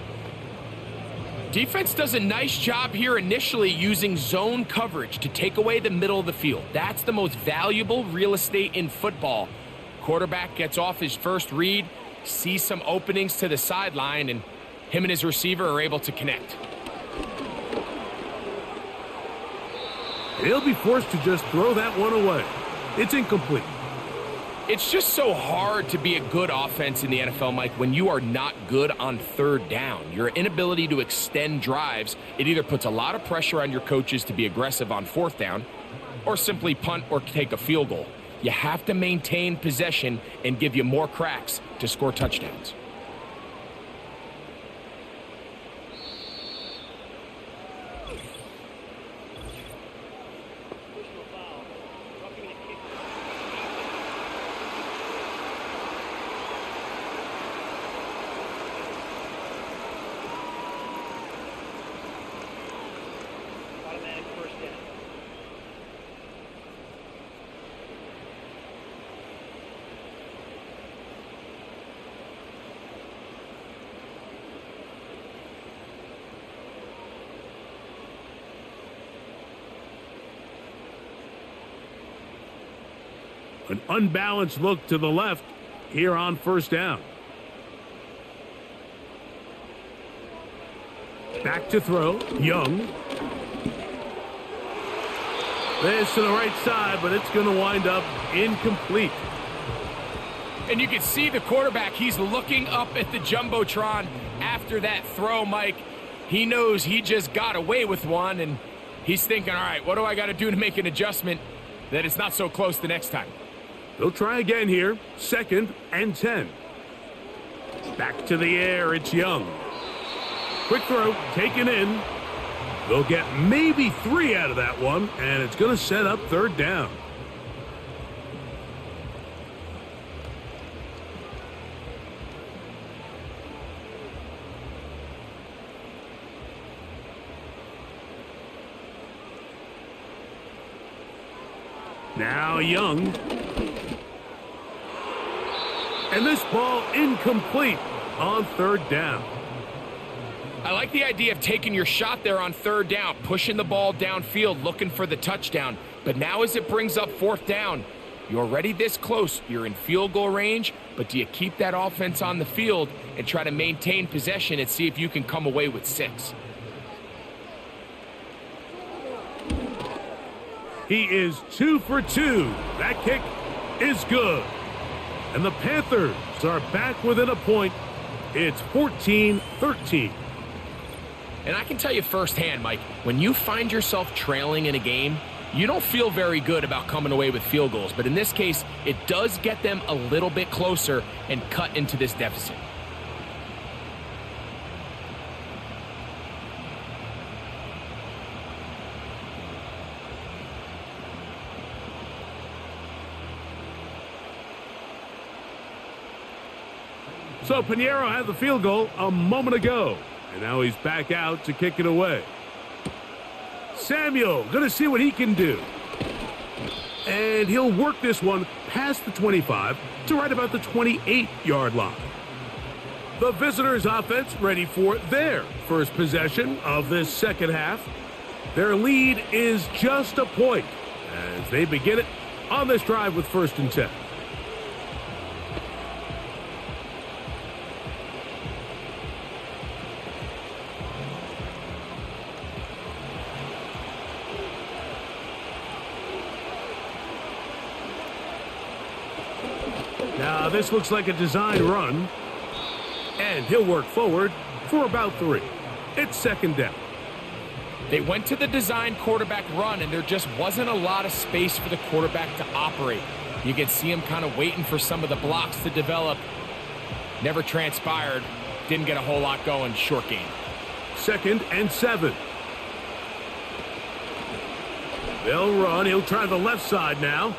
Defense does a nice job here initially using zone coverage to take away the middle of the field. That's the most valuable real estate in football. Quarterback gets off his first read, sees some openings to the sideline, and him and his receiver are able to connect. He'll be forced to just throw that one away. It's incomplete. It's just so hard to be a good offense in the NFL, Mike, when you are not good on 3rd down. Your inability to extend drives, it either puts a lot of pressure on your coaches to be aggressive on 4th down or simply punt or take a field goal. You have to maintain possession and give you more cracks to score touchdowns. An unbalanced look to the left here on 1st down. Back to throw, Young. This to the right side, but it's going to wind up incomplete. And you can see the quarterback, he's looking up at the Jumbotron after that throw, Mike. He knows he just got away with one, and he's thinking, all right, what do I got to do to make an adjustment that it's not so close the next time? They'll try again here. 2nd and 10. Back to the air, it's Young. Quick throw, taken in. They'll get maybe 3 out of that one, and it's going to set up third down. Now Young. And this ball incomplete on third down. I like the idea of taking your shot there on third down, pushing the ball downfield, looking for the touchdown. But now as it brings up fourth down, you're already this close. You're in field goal range, but do you keep that offense on the field and try to maintain possession and see if you can come away with 6? He is 2 for 2. That kick is good. And the Panthers are back within a point. It's 14-13. And I can tell you firsthand, Mike, when you find yourself trailing in a game, you don't feel very good about coming away with field goals. But in this case, it does get them a little bit closer and cut into this deficit. So Pinheiro had the field goal a moment ago, and now he's back out to kick it away. Samuel going to see what he can do. And he'll work this one past the 25 to right about the 28-yard line. The visitors' offense ready for their first possession of this second half. Their lead is just a point as they begin it on this drive with 1st and 10. Now this looks like a design run, and he'll work forward for about 3. It's 2nd down. They went to the design quarterback run, and there just wasn't a lot of space for the quarterback to operate. You can see him kind of waiting for some of the blocks to develop. Never transpired. Didn't get a whole lot going. Short game. 2nd and 7. They'll run. He'll try the left side now.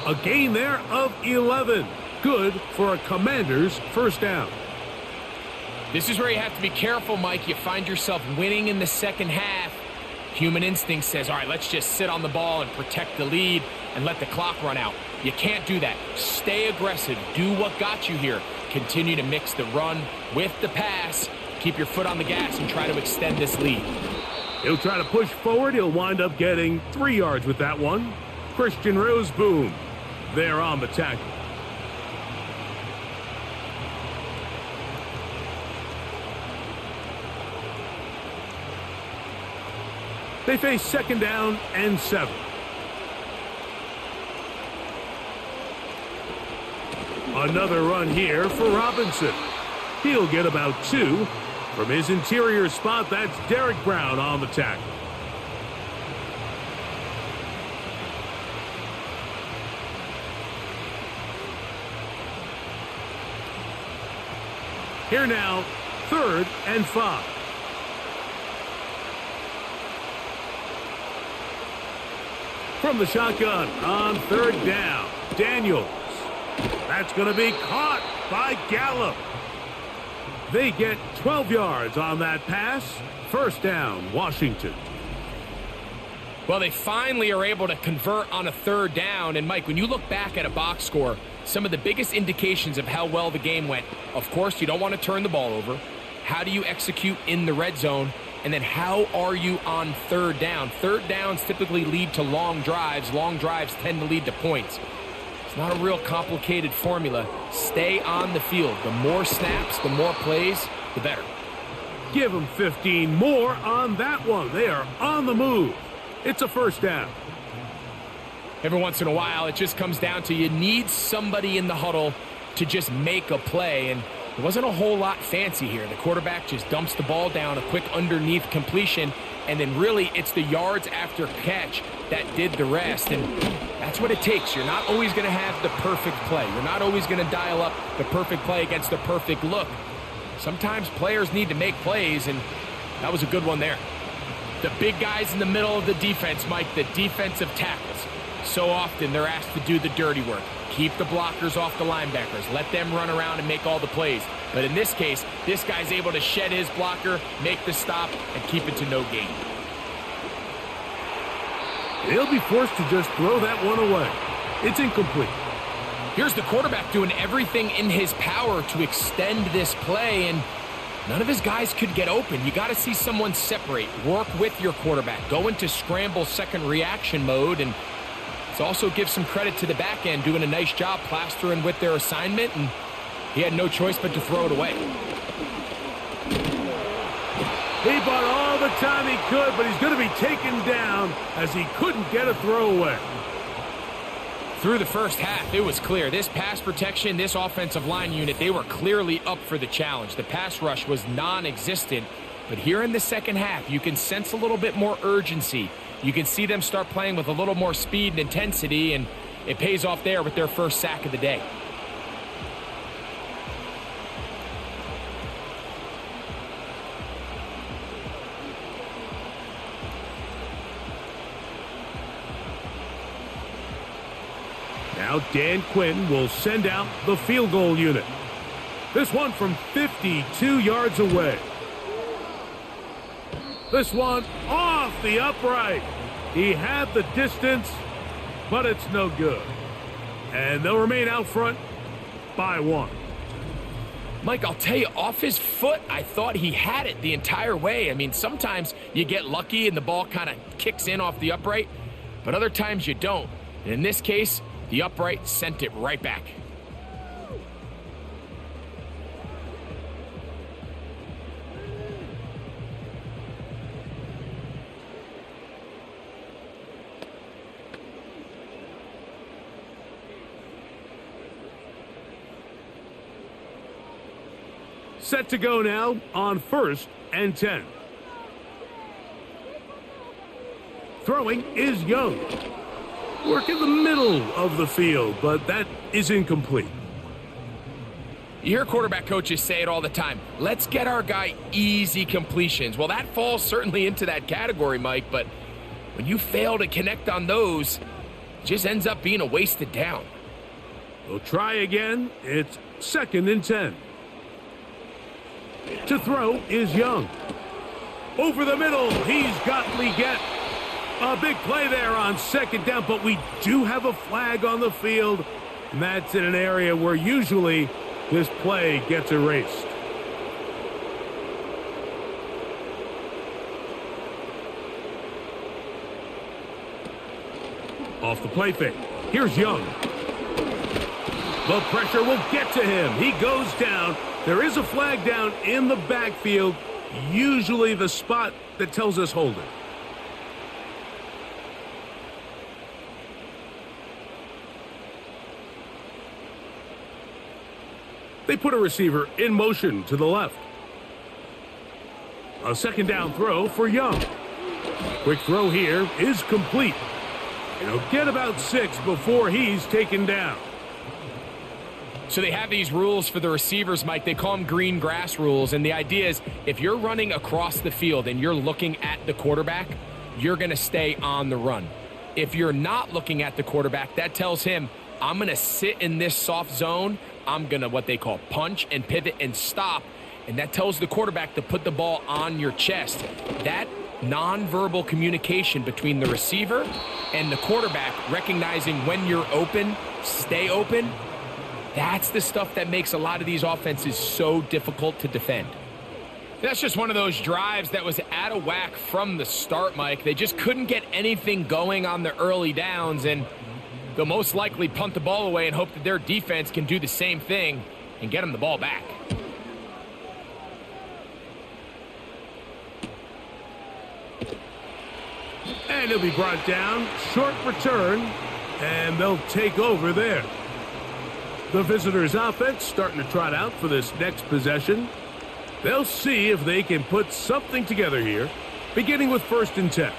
A gain there of 11. Good for a Commander's first down. This is where you have to be careful, Mike. You find yourself winning in the second half. Human instinct says, all right, let's just sit on the ball and protect the lead and let the clock run out. You can't do that. Stay aggressive. Do what got you here. Continue to mix the run with the pass. Keep your foot on the gas and try to extend this lead. He'll try to push forward. He'll wind up getting 3 yards with that one. Christian Roseboom there on the tackle. They face 2nd down and 7. Another run here for Robinson. He'll get about 2. From his interior spot, that's Derek Brown on the tackle. Here now, 3rd and 5. From the shotgun on 3rd down, Daniels. That's going to be caught by Gallup. They get 12 yards on that pass. 1st down, Washington. Well, they finally are able to convert on a 3rd down. And, Mike, when you look back at a box score, some of the biggest indications of how well the game went, of course, you don't want to turn the ball over. How do you execute in the red zone? And then how are you on 3rd down? 3rd downs typically lead to long drives. Long drives tend to lead to points. It's not a real complicated formula. Stay on the field. The more snaps, the more plays, the better. Give them 15 more on that one. They are on the move. It's a 1st down. Every once in a while, it just comes down to you need somebody in the huddle to just make a play. And there wasn't a whole lot fancy here. The quarterback just dumps the ball down, a quick underneath completion, and then really it's the yards after catch that did the rest. And that's what it takes. You're not always going to have the perfect play. You're not always going to dial up the perfect play against the perfect look. Sometimes players need to make plays, and that was a good one there. The big guys in the middle of the defense, Mike, the defensive tackles. So often they're asked to do the dirty work. Keep the blockers off the linebackers. Let them run around and make all the plays. But in this case, this guy's able to shed his blocker, make the stop, and keep it to no gain. He'll be forced to just throw that one away. It's incomplete. Here's the quarterback doing everything in his power to extend this play, and none of his guys could get open. You got to see someone separate, work with your quarterback, go into scramble second reaction mode, and let's also give some credit to the back end doing a nice job plastering with their assignment, and he had no choice but to throw it away. He bought all the time he could, but he's going to be taken down as he couldn't get a throwaway. Through the first half, it was clear. This pass protection, this offensive line unit, they were clearly up for the challenge. The pass rush was non-existent. But here in the second half, you can sense a little bit more urgency. You can see them start playing with a little more speed and intensity, and it pays off there with their first sack of the day. Now Dan Quinn will send out the field goal unit. This one from 52 yards away. This one off the upright. He had the distance, but it's no good. And they'll remain out front by one. Mike, I'll tell you, off his foot, I thought he had it the entire way. I mean, sometimes you get lucky and the ball kind of kicks in off the upright, but other times you don't. And in this case, the upright sent it right back. Set to go now on 1st and 10. Throwing is Young. Work in the middle of the field, but that is incomplete. You hear quarterback coaches say it all the time. Let's get our guy easy completions. Well, that falls certainly into that category, Mike, but when you fail to connect on those, it just ends up being a wasted down. We'll try again. It's 2nd and 10. To throw is Young. Over the middle, he's got Leggett. A big play there on 2nd down, but we do have a flag on the field, and that's in an area where usually this play gets erased. Off the play fake. Here's Young. The pressure will get to him. He goes down. There is a flag down in the backfield, usually the spot that tells us hold it. They put a receiver in motion to the left. A 2nd down throw for Young. Quick throw here is complete. He'll get about 6 before he's taken down. So they have these rules for the receivers, Mike. They call them green grass rules. And the idea is if you're running across the field and you're looking at the quarterback, you're going to stay on the run. If you're not looking at the quarterback, that tells him, I'm going to sit in this soft zone. I'm going to what they call punch and pivot and stop. And that tells the quarterback to put the ball on your chest. That nonverbal communication between the receiver and the quarterback, recognizing when you're open, stay open, that's the stuff that makes a lot of these offenses so difficult to defend. That's just one of those drives that was out of whack from the start, Mike. They just couldn't get anything going on the early downs, and they'll most likely punt the ball away and hope that their defense can do the same thing and get them the ball back. And he'll be brought down. Short return, and they'll take over there. The visitors' offense starting to trot out for this next possession. They'll see if they can put something together here, beginning with 1st and 10.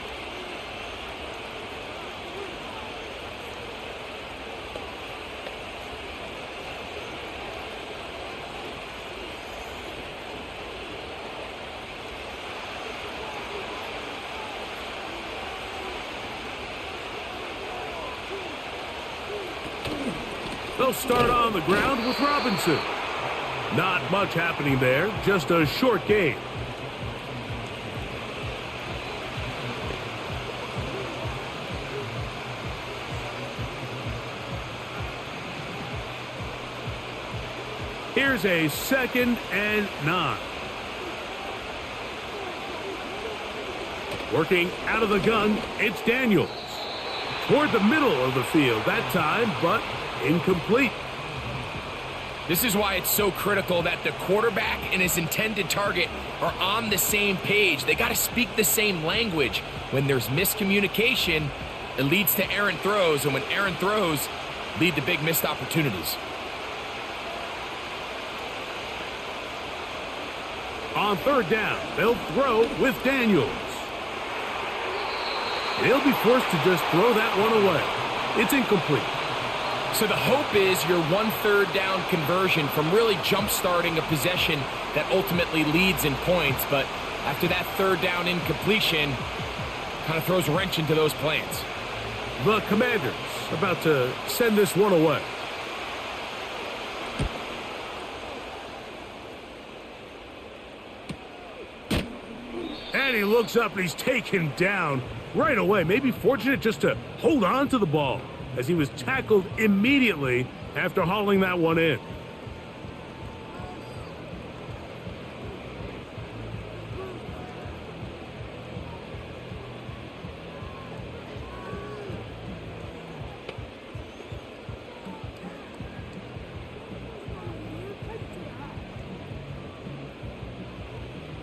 They'll start on the ground with Robinson. Not much happening there, just a short gain. Here's a 2nd and 9. Working out of the gun, it's Daniels. Toward the middle of the field that time, but incomplete. This is why it's so critical that the quarterback and his intended target are on the same page. They got to speak the same language. When there's miscommunication, it leads to errant throws, and when errant throws lead to big missed opportunities. On 3rd down, they'll throw with Daniels. He'll be forced to just throw that one away. It's incomplete. So the hope is your 1/3 down conversion from really jump-starting a possession that ultimately leads in points. But after that 3rd down incompletion, kind of throws a wrench into those plans. The Commanders about to send this one away. And he looks up and he's taken down right away. Maybe fortunate just to hold on to the ball as he was tackled immediately after hauling that one in.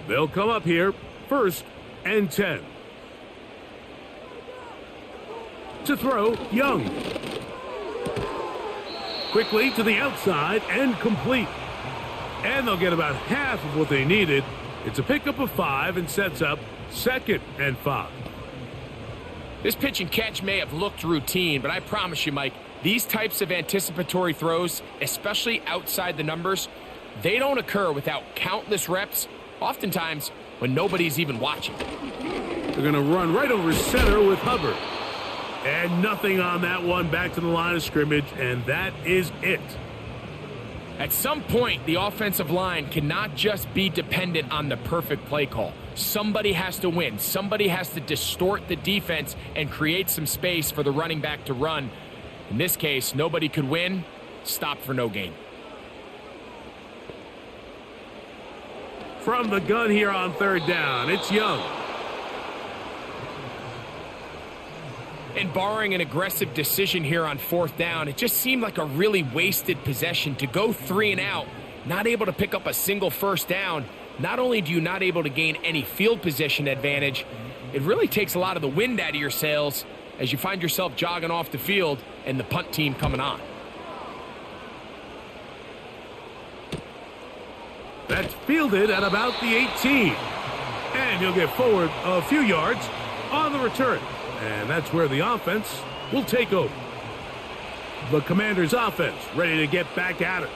They'll come up here, 1st and 10. To throw, Young. Quickly to the outside and complete. And they'll get about half of what they needed. It's a pickup of 5 and sets up 2nd and 5. This pitch and catch may have looked routine, but I promise you, Mike, these types of anticipatory throws, especially outside the numbers, they don't occur without countless reps, oftentimes when nobody's even watching. They're going to run right over center with Hubbard. And nothing on that one, back to the line of scrimmage, and that is it. At some point, the offensive line cannot just be dependent on the perfect play call. Somebody has to win. Somebody has to distort the defense and create some space for the running back to run. In this case, nobody could win. Stop for no gain. From the gun here on 3rd down, it's Young. And barring an aggressive decision here on 4th down, it just seemed like a really wasted possession to go 3 and out, not able to pick up a single 1st down. Not only do you not able to gain any field position advantage, it really takes a lot of the wind out of your sails as you find yourself jogging off the field and the punt team coming on. That's fielded at about the 18. And he'll get forward a few yards on the return. And that's where the offense will take over. The Commanders' offense ready to get back at it.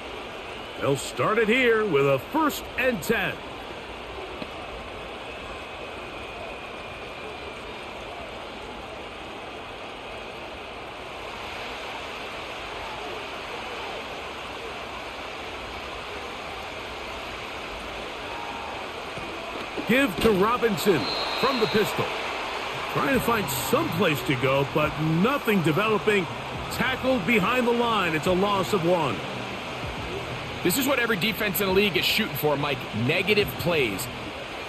They'll start it here with a 1st and 10. Give to Robinson from the pistol. Trying to find some place to go, but nothing developing. Tackled behind the line. It's a loss of 1. This is what every defense in the league is shooting for, Mike. Negative plays.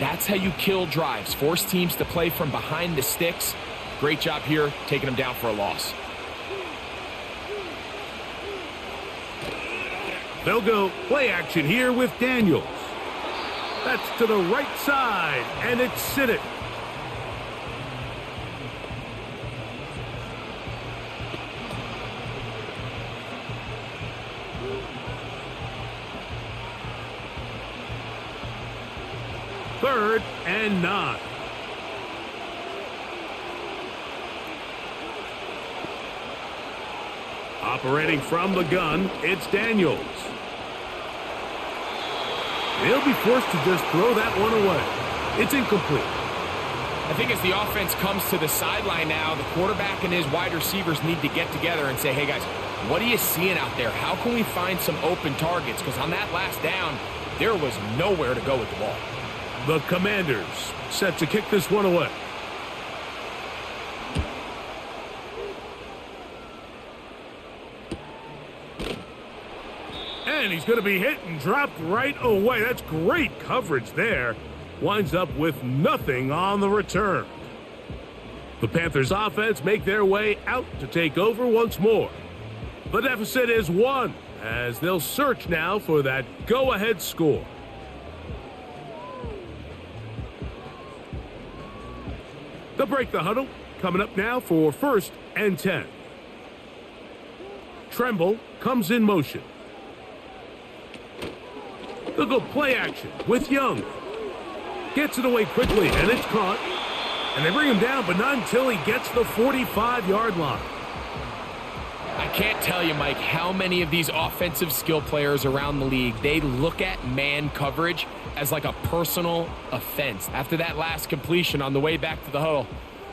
That's how you kill drives. Force teams to play from behind the sticks. Great job here, taking them down for a loss. They'll go play action here with Daniels. That's to the right side, and it's Siddick. Third and 9. Operating from the gun, it's Daniels. They'll be forced to just throw that one away. It's incomplete. I think as the offense comes to the sideline now, the quarterback and his wide receivers need to get together and say, hey guys, What are you seeing out there? How can we find some open targets? Because on that last down, there was nowhere to go with the ball. The Commanders set to kick this one away. And he's going to be hit and dropped right away. That's great coverage there. Winds up with nothing on the return. The Panthers offense make their way out to take over once more. The deficit is 1 as they'll search now for that go-ahead score. They'll break the huddle. Coming up now for 1st and 10. Tremble comes in motion. They'll go play action with Young. Gets it away quickly, and it's caught. And they bring him down, but not until he gets the 45-yard line. I can't tell you, Mike, how many of these offensive skill players around the league, they look at man coverage as like a personal offense. After that last completion on the way back to the huddle,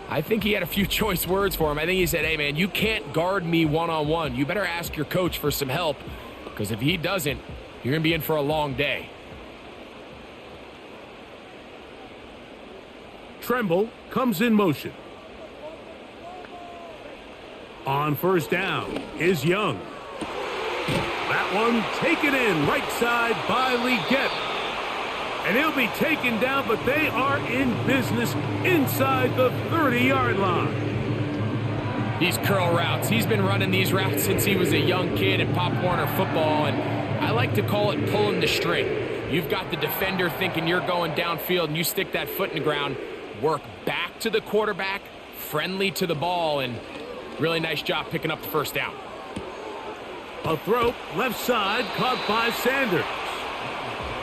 I think he had a few choice words for him. I think he said, hey, man, you can't guard me one-on-one. You better ask your coach for some help, because if he doesn't, you're going to be in for a long day. Tremble comes in motion. On 1st down is Young. That one taken in right side by Leggett. And he'll be taken down, but they are in business inside the 30-yard line. These curl routes. He's been running these routes since he was a young kid in Pop Warner football, and I like to call it pulling the string. You've got the defender thinking you're going downfield, and you stick that foot in the ground, work back to the quarterback, friendly to the ball, and really nice job picking up the 1st down. A throw left side caught by Sanders.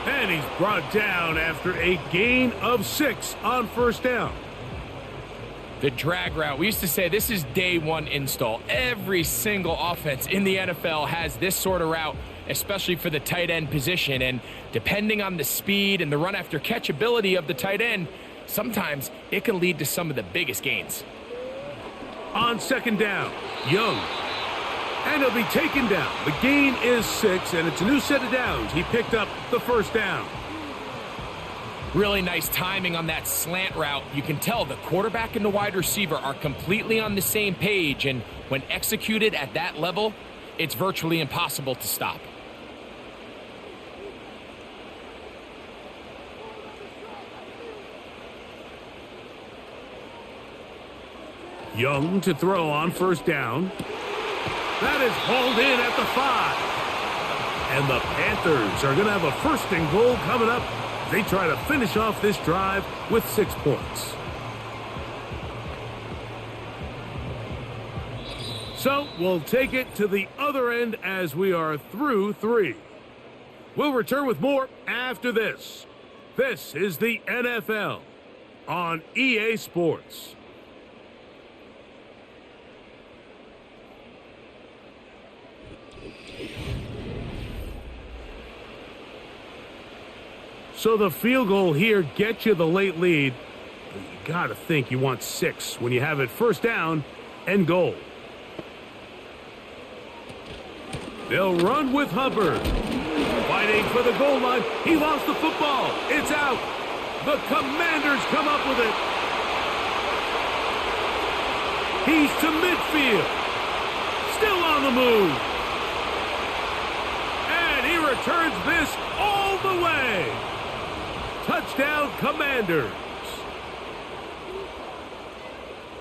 And he's brought down after a gain of 6 on 1st down. The drag route. We used to say this is day 1 install. Every single offense in the NFL has this sort of route, especially for the tight end position. And depending on the speed and the run after catch ability of the tight end, sometimes it can lead to some of the biggest gains. On 2nd down, Young. And he'll be taken down. The gain is 6, and it's a new set of downs. He picked up the 1st down. Really nice timing on that slant route. You can tell the quarterback and the wide receiver are completely on the same page, and when executed at that level, it's virtually impossible to stop. Young to throw on 1st down. That is hauled in at the 5. And the Panthers are going to have a 1st and goal coming up. They try to finish off this drive with 6 points. So we'll take it to the other end as we are through 3. We'll return with more after this. This is the NFL on EA Sports. So the field goal here gets you the late lead. You got to think you want 6 when you have it 1st down and goal. They'll run with Hubbard. Fighting for the goal line. He lost the football. It's out. The Commanders come up with it. He's to midfield. Still on the move. And he returns this all the way. Touchdown, Commanders.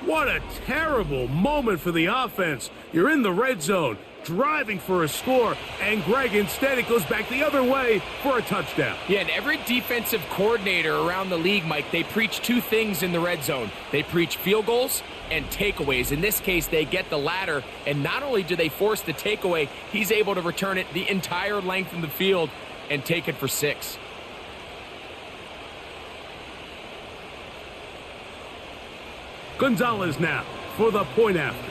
What a terrible moment for the offense. You're in the red zone, driving for a score, and Greg, instead, it goes back the other way for a touchdown. Yeah, and every defensive coordinator around the league, Mike, they preach 2 things in the red zone. They preach field goals and takeaways. In this case, they get the latter, and not only do they force the takeaway, he's able to return it the entire length of the field and take it for 6. Gonzalez now for the point after.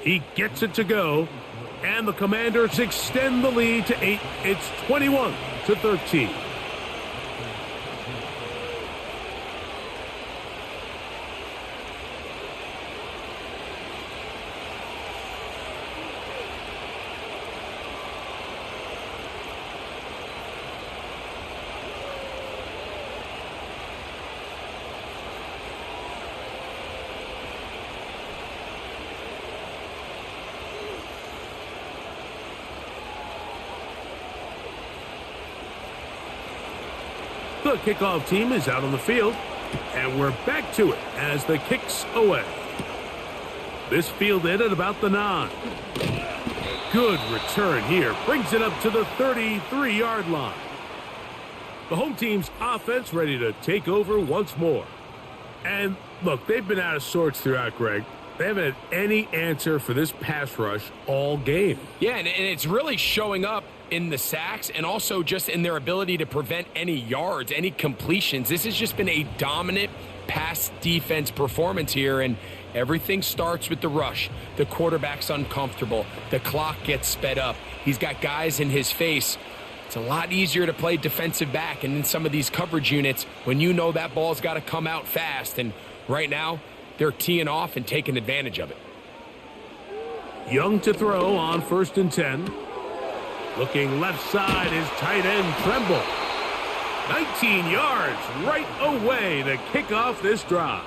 He gets it to go, and the Commanders extend the lead to 8. It's 21-13. The kickoff team is out on the field, and we're back to it as the kick's away. This fielded at about the 9. Good return here. Brings it up to the 33-yard line. The home team's offense ready to take over once more. And look, they've been out of sorts throughout, Greg. They haven't had any answer for this pass rush all game. Yeah, and it's really showing up in the sacks and also just in their ability to prevent any yards, any completions. This has just been a dominant pass defense performance here, and everything starts with the rush. The quarterback's uncomfortable. The clock gets sped up. He's got guys in his face. It's a lot easier to play defensive back and in some of these coverage units when you know that ball's got to come out fast. And right now, they're teeing off and taking advantage of it. Young to throw on 1st and 10. Looking left side is tight end Tremble. 19 yards right away to kick off this drive.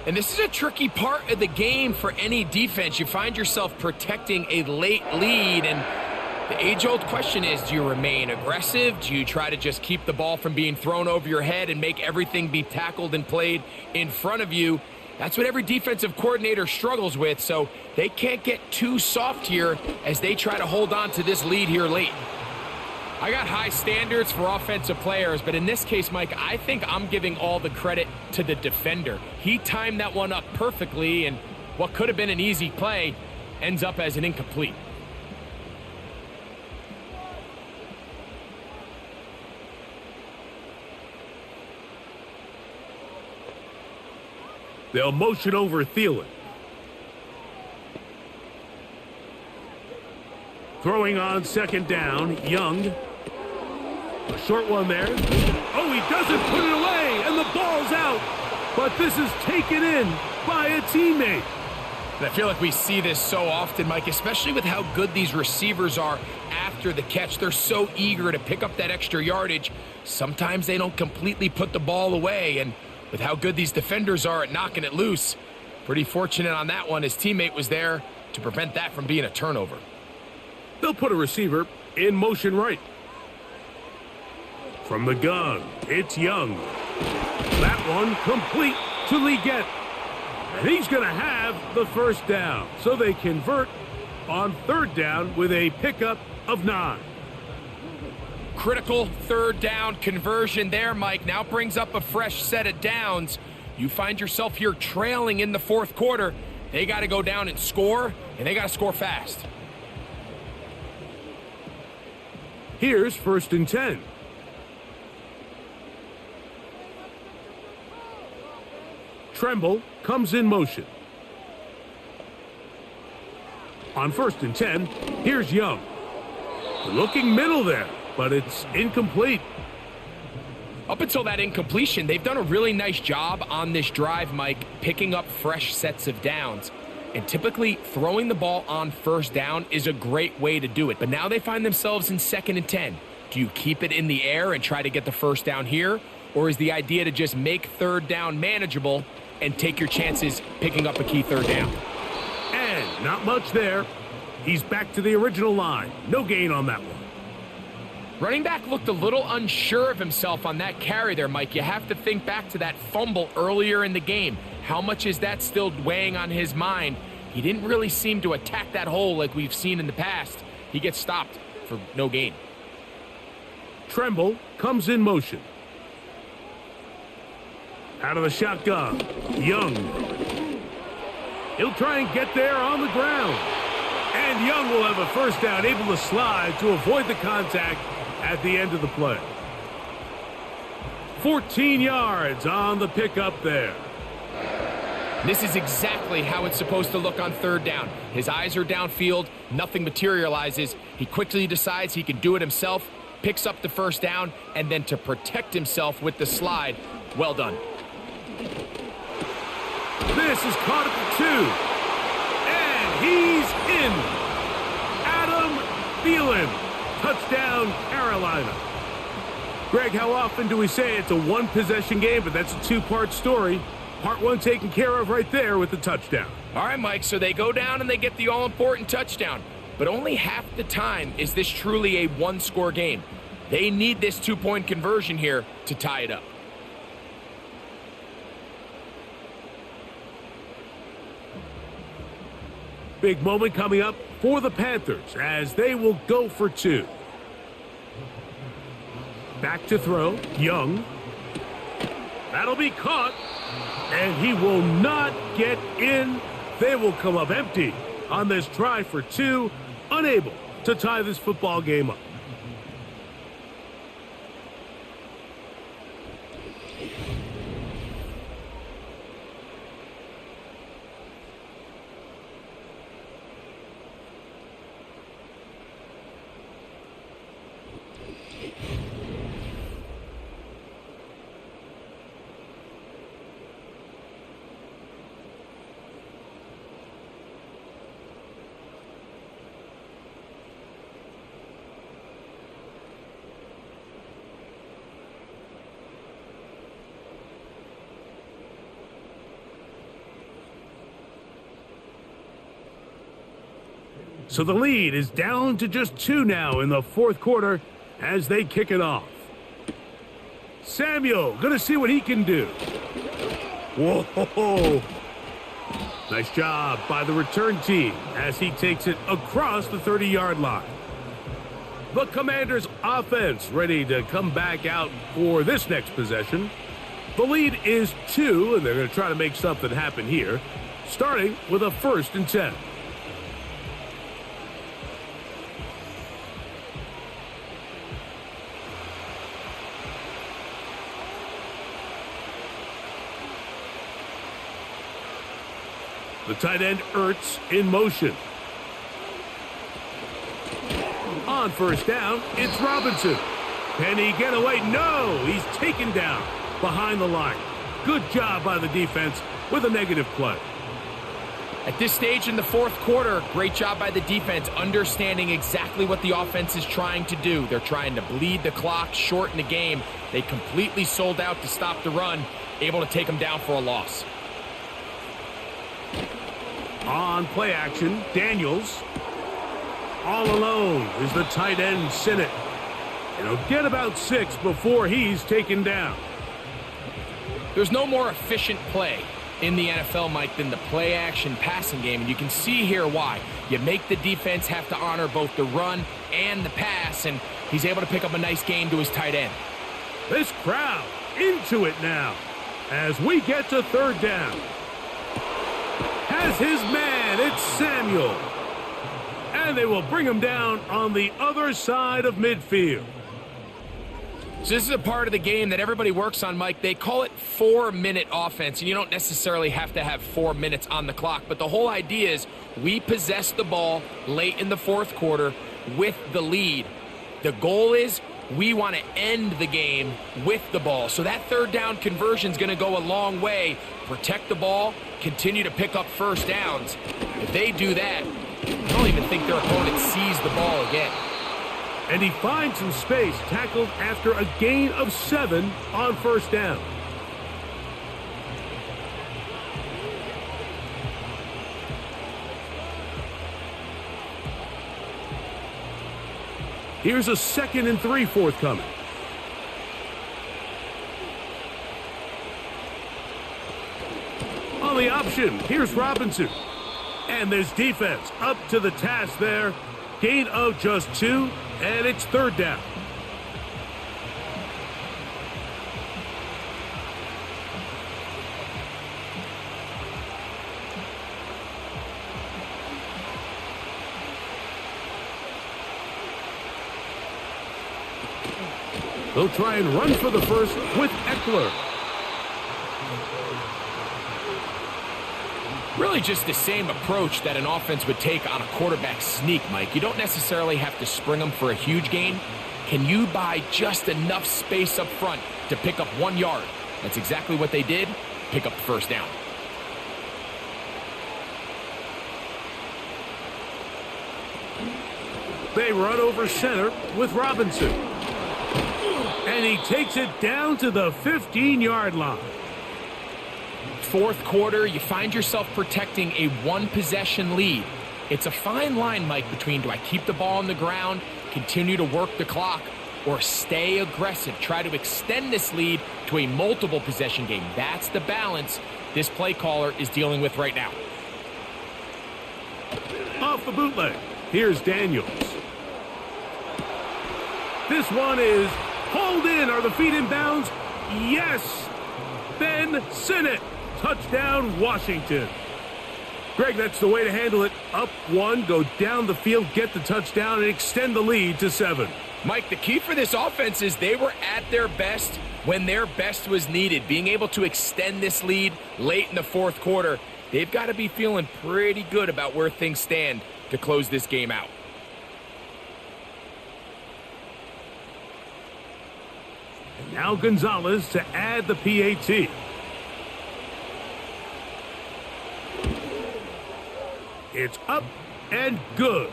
And this is a tricky part of the game for any defense. You find yourself protecting a late lead, and the age-old question is, do you remain aggressive? Do you try to just keep the ball from being thrown over your head and make everything be tackled and played in front of you? That's what every defensive coordinator struggles with, so they can't get too soft here as they try to hold on to this lead here late. I got high standards for offensive players, but in this case, Mike, I think I'm giving all the credit to the defender. He timed that one up perfectly, and what could have been an easy play ends up as an incomplete. They'll motion over Thielen. Throwing on 2nd down, Young. A short one there. Oh, he doesn't put it away, and the ball's out. But this is taken in by a teammate. And I feel like we see this so often, Mike, especially with how good these receivers are after the catch. They're so eager to pick up that extra yardage. Sometimes they don't completely put the ball away, and with how good these defenders are at knocking it loose, pretty fortunate on that one. His teammate was there to prevent that from being a turnover. They'll put a receiver in motion right. From the gun, it's Young. That one complete to Leggett. And he's going to have the 1st down. So they convert on 3rd down with a pickup of 9. Critical 3rd down conversion there, Mike. Now brings up a fresh set of downs. You find yourself here trailing in the 4th quarter. They got to go down and score, and they got to score fast. Here's 1st and 10. Tremble comes in motion. On 1st and 10, here's Young. Looking middle there, but it's incomplete. Up until that incompletion, they've done a really nice job on this drive, Mike, picking up fresh sets of downs. And typically, throwing the ball on 1st down is a great way to do it. But now they find themselves in 2nd and 10. Do you keep it in the air and try to get the 1st down here? Or is the idea to just make 3rd down manageable and take your chances picking up a key 3rd down? And not much there. He's back to the original line. No gain on that one. Running back looked a little unsure of himself on that carry there, Mike. You have to think back to that fumble earlier in the game. How much is that still weighing on his mind? He didn't really seem to attack that hole like we've seen in the past. He gets stopped for no gain. Tremble comes in motion. Out of the shotgun, Young. He'll try and get there on the ground. And Young will have a 1st down, able to slide to avoid the contact at the end of the play. 14 yards on the pickup there. This is exactly how it's supposed to look on 3rd down. His eyes are downfield, nothing materializes. He quickly decides he can do it himself, picks up the 1st down, and then to protect himself with the slide, well done. This is caught at the 2. And he's in. Adam Thielen. Touchdown, Carolina. Greg, how often do we say it's a 1-possession game, but that's a 2-part story? Part 1 taken care of right there with the touchdown. All right, Mike, so they go down and they get the all-important touchdown. But only half the time is this truly a 1-score game. They need this two-point conversion here to tie it up. Big moment coming up for the Panthers as they will go for two. Back to throw, Young. That'll be caught, and he will not get in. They will come up empty on this try for two, unable to tie this football game up. So the lead is down to just two now in the fourth quarter as they kick it off. Samuel going to see what he can do. Whoa! Nice job by the return team as he takes it across the 30-yard line. The Commanders' offense ready to come back out for this next possession. The lead is 2, and they're going to try to make something happen here, starting with a 1st and 10. The tight end, Ertz, in motion. On 1st down, it's Robinson. Can he get away? No! He's taken down behind the line. Good job by the defense with a negative play. At this stage in the fourth quarter, great job by the defense, understanding exactly what the offense is trying to do. They're trying to bleed the clock, shorten the game. They completely sold out to stop the run, able to take them down for a loss. On play action, Daniels. All alone is the tight end, Sinnott. He'll get about 6 before he's taken down. There's no more efficient play in the NFL, Mike, than the play-action passing game, and you can see here why. You make the defense have to honor both the run and the pass, and he's able to pick up a nice gain to his tight end. This crowd into it now as we get to 3rd down. Has his man, it's Samuel. And they will bring him down on the other side of midfield. So this is a part of the game that everybody works on, Mike. They call it 4-minute offense, and you don't necessarily have to have 4 minutes on the clock. But the whole idea is we possess the ball late in the fourth quarter with the lead. The goal is we want to end the game with the ball. So that 3rd down conversion is going to go a long way. Protect the ball, continue to pick up 1st downs. If they do that, I don't even think their opponent sees the ball again. And he finds some space, tackled after a gain of 7 on 1st down. Here's a 2nd and 3 forthcoming. On the option, here's Robinson. And this defense up to the task there. Gain of just 2, and it's 3rd down. They'll try and run for the 1st with Eckler. Really just the same approach that an offense would take on a quarterback sneak, Mike. You don't necessarily have to spring them for a huge gain. Can you buy just enough space up front to pick up 1 yard? That's exactly what they did. Pick up the 1st down. They run over center with Robinson. And he takes it down to the 15-yard line. Fourth quarter, you find yourself protecting a 1-possession lead. It's a fine line, Mike, between do I keep the ball on the ground, continue to work the clock, or stay aggressive. Try to extend this lead to a multiple possession game. That's the balance this play caller is dealing with right now. Off the bootleg, here's Daniels. This one is hauled in. Are the feet in bounds? Yes. Then send it. Touchdown, Washington. Greg, that's the way to handle it. Up one, go down the field, get the touchdown, and extend the lead to 7. Mike, the key for this offense is they were at their best when their best was needed. Being able to extend this lead late in the fourth quarter, they've got to be feeling pretty good about where things stand to close this game out. And now Gonzalez to add the PAT. It's up and good.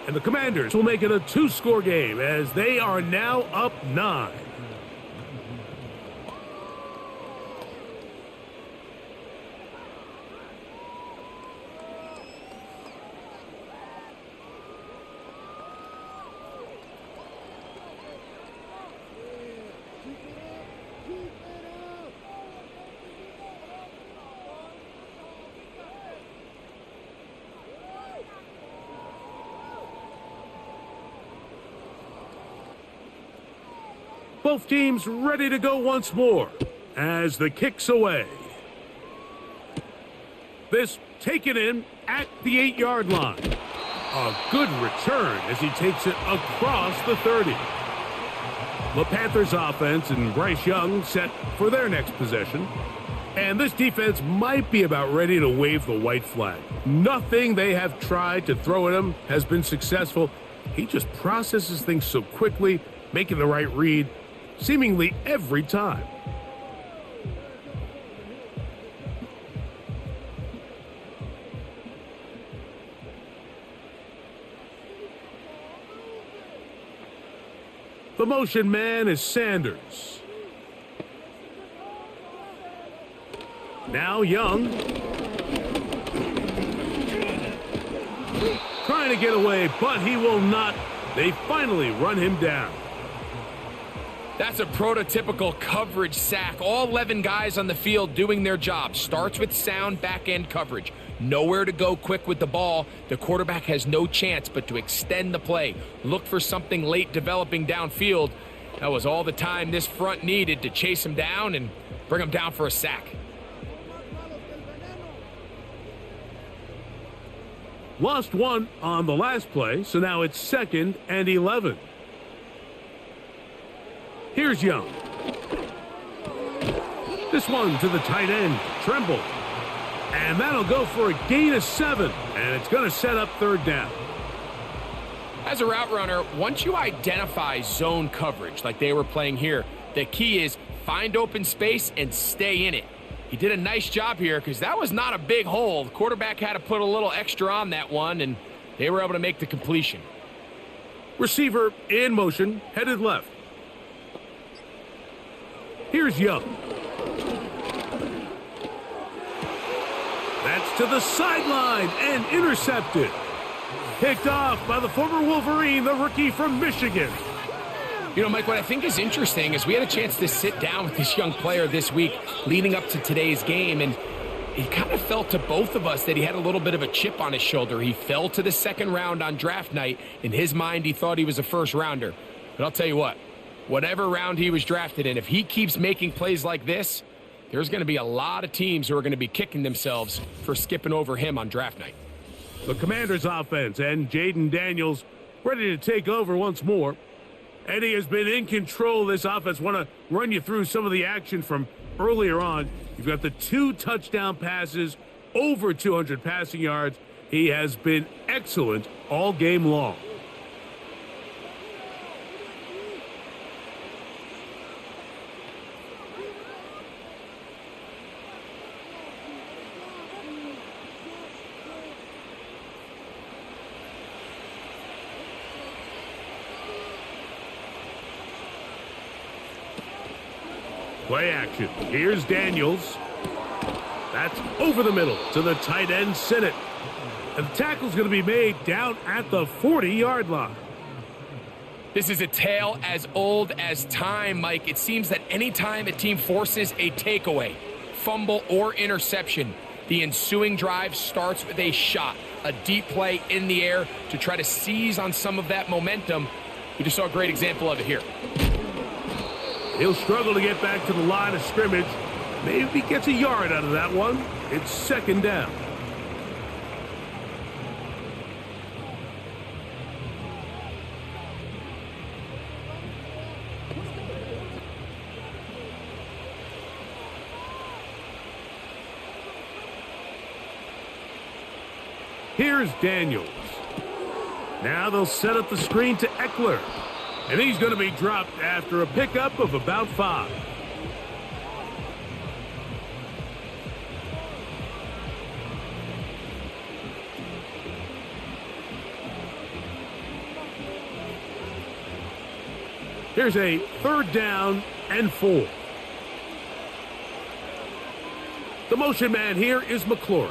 And the Commanders will make it a 2-score game as they are now up 9. Both teams ready to go once more as the kick's away. This taken in at the 8-yard line. A good return as he takes it across the 30. The Panthers offense and Bryce Young set for their next possession. And this defense might be about ready to wave the white flag. Nothing they have tried to throw at him has been successful. He just processes things so quickly, making the right read seemingly every time. The motion man is Sanders. Now Young. Trying to get away, but he will not. They finally run him down. That's a prototypical coverage sack. All 11 guys on the field doing their job. Starts with sound back-end coverage. Nowhere to go quick with the ball. The quarterback has no chance but to extend the play. Look for something late developing downfield. That was all the time this front needed to chase him down and bring him down for a sack. Lost one on the last play, so now it's 2nd and 11. Here's Young. This one to the tight end, Tremble. And that'll go for a gain of 7, and it's going to set up 3rd down. As a route runner, once you identify zone coverage like they were playing here, the key is find open space and stay in it. He did a nice job here because that was not a big hole. The quarterback had to put a little extra on that one, and they were able to make the completion. Receiver in motion, headed left. Here's Young. That's to the sideline and intercepted. Picked off by the former Wolverine, the rookie from Michigan. You know, Mike, what I think is interesting is we had a chance to sit down with this young player this week leading up to today's game, and it kind of felt to both of us that he had a little bit of a chip on his shoulder. He fell to the 2nd round on draft night. In his mind, he thought he was a 1st rounder. But I'll tell you what. Whatever round he was drafted in, if he keeps making plays like this, there's going to be a lot of teams who are going to be kicking themselves for skipping over him on draft night. The Commanders offense and Jaden Daniels ready to take over once more. Eddie has been in control of this offense. Want to run you through some of the action from earlier on. You've got the 2 touchdown passes, over 200 passing yards. He has been excellent all game long. Play action. Here's Daniels. That's over the middle to the tight end, Sinnott. And the tackle's going to be made down at the 40-yard line. This is a tale as old as time, Mike. It seems that anytime a team forces a takeaway, fumble, or interception, the ensuing drive starts with a shot, a deep play in the air to try to seize on some of that momentum. We just saw a great example of it here. He'll struggle to get back to the line of scrimmage. Maybe he gets a yard out of that one. It's second down. Here's Daniels. Now they'll set up the screen to Eckler. And he's going to be dropped after a pickup of about 5. Here's a third down and 4. The motion man here is McLaurin.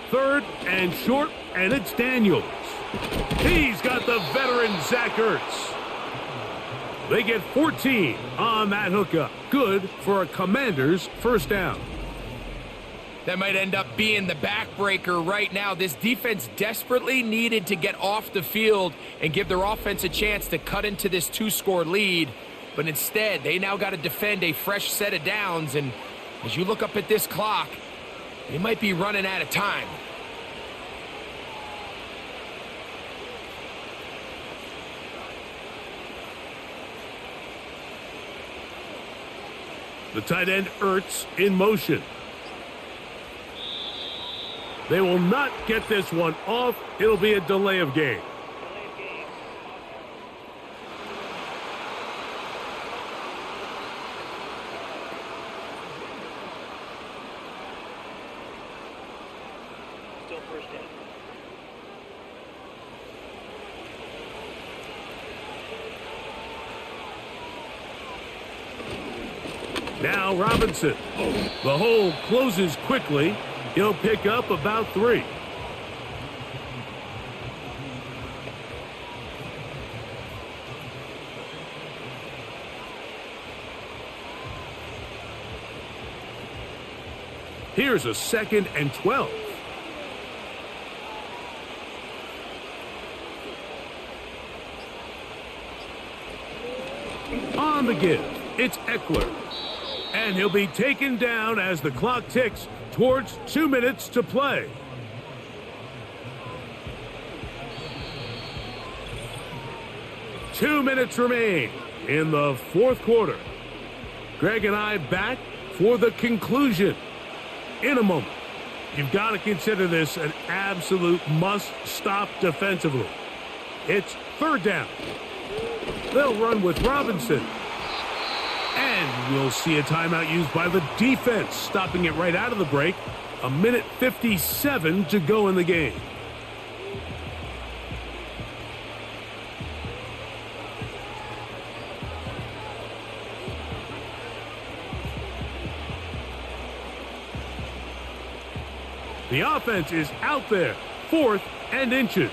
Third and short, and it's Daniels. He's got the veteran Zach Ertz. They get 14 on that hookup. Good for a Commander's first down. That might end up being the backbreaker right now. This defense desperately needed to get off the field and give their offense a chance to cut into this 2-score lead. But instead, they now got to defend a fresh set of downs. And as you look up at this clock, they might be running out of time. The tight end Ertz in motion. They will not get this one off. It'll be a delay of game. Still first down. Now Robinson. The hole closes quickly. He'll pick up about 3. Here's a 2nd and 12. On the give, it's Eckler. And he'll be taken down as the clock ticks towards 2 minutes to play. Two minutes remain in the fourth quarter. Greg and I back for the conclusion in a moment. You've got to consider this an absolute must-stop defensively. It's third down. They'll run with Robinson. And we'll see a timeout used by the defense, stopping it right out of the break. 1:57 to go in the game. The offense is out there, 4th and inches.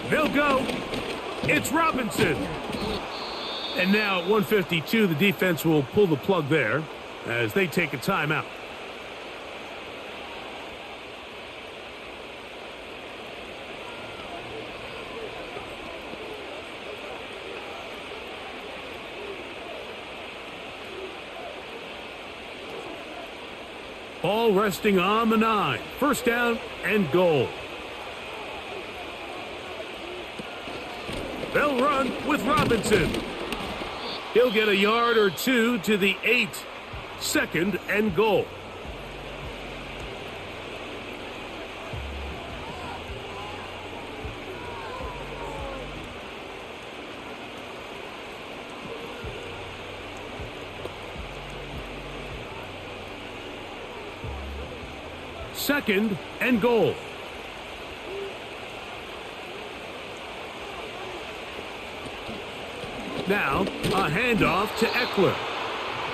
They'll go. It's Robinson. And now at 1:52, the defense will pull the plug there as they take a timeout. All resting on the 9. First down and goal. They'll run with Robinson. He'll get a yard or 2 to the 8. 2nd and goal. Second and goal. Now, a handoff to Eckler.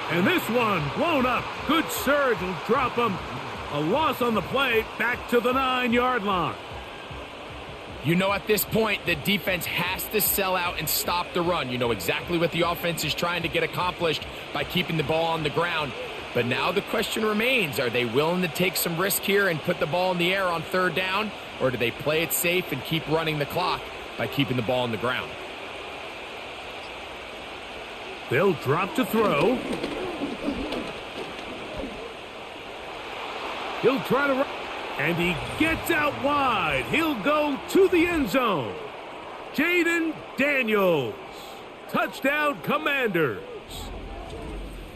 And this one blown up. Good surge will drop him. A loss on the play, back to the 9-yard line. You know, at this point, the defense has to sell out and stop the run. You know exactly what the offense is trying to get accomplished by keeping the ball on the ground. But now the question remains, are they willing to take some risk here and put the ball in the air on 3rd down? Or do they play it safe and keep running the clock by keeping the ball on the ground? They'll drop to throw. He'll try to run. And he gets out wide. He'll go to the end zone. Jaden Daniels. Touchdown, Commanders.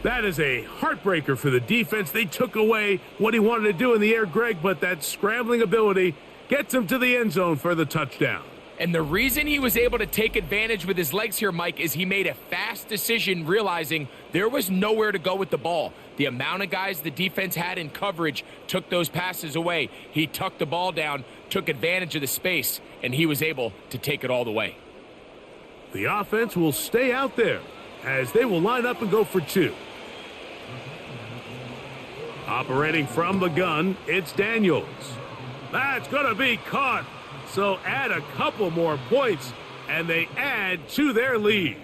That is a heartbreaker for the defense. They took away what he wanted to do in the air, Greg, but that scrambling ability gets him to the end zone for the touchdown. And the reason he was able to take advantage with his legs here, Mike, is he made a fast decision realizing there was nowhere to go with the ball. The amount of guys the defense had in coverage took those passes away. He tucked the ball down, took advantage of the space, and he was able to take it all the way. The offense will stay out there as they will line up and go for 2. Operating from the gun, it's Daniels. That's going to be caught. So add a couple more points, and they add to their lead.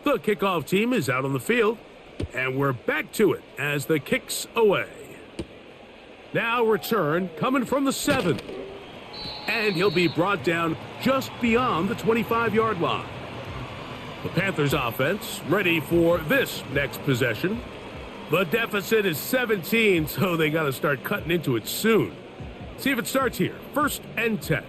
The kickoff team is out on the field, and we're back to it as the kick's away. Now return coming from the 7. And he'll be brought down just beyond the 25-yard line. The Panthers offense ready for this next possession. The deficit is 17, so they got to start cutting into it soon. See if it starts here. 1st and 10.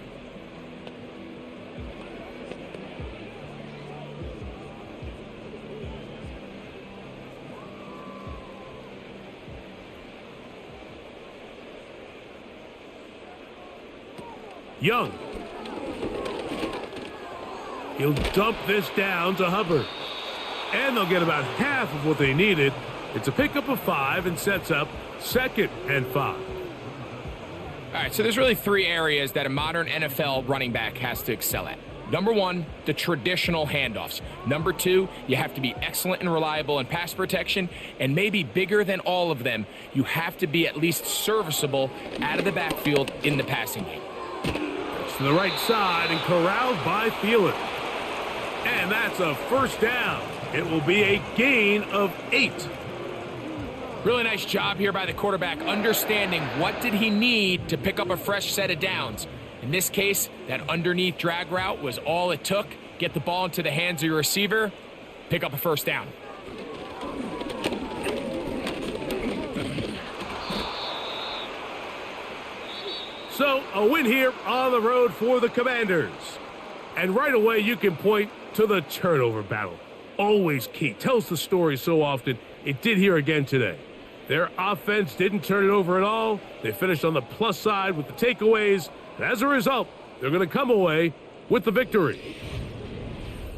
Young. He'll dump this down to Hubbard. And they'll get about half of what they needed. It's a pickup of 5 and sets up 2nd and 5. All right, so there's really 3 areas that a modern NFL running back has to excel at. Number 1, the traditional handoffs. Number 2, you have to be excellent and reliable in pass protection. And maybe bigger than all of them, you have to be at least serviceable out of the backfield in the passing game. To the right side and corralled by Thielen. And that's a 1st down. It will be a gain of 8. Really nice job here by the quarterback, understanding what did he need to pick up a fresh set of downs. In this case, that underneath drag route was all it took. Get the ball into the hands of your receiver, pick up a 1st down. So, a win here on the road for the Commanders. And right away, you can point to the turnover battle. Always key. Tells the story so often. It did here again today. Their offense didn't turn it over at all. They finished on the plus side with the takeaways. And as a result, they're going to come away with the victory.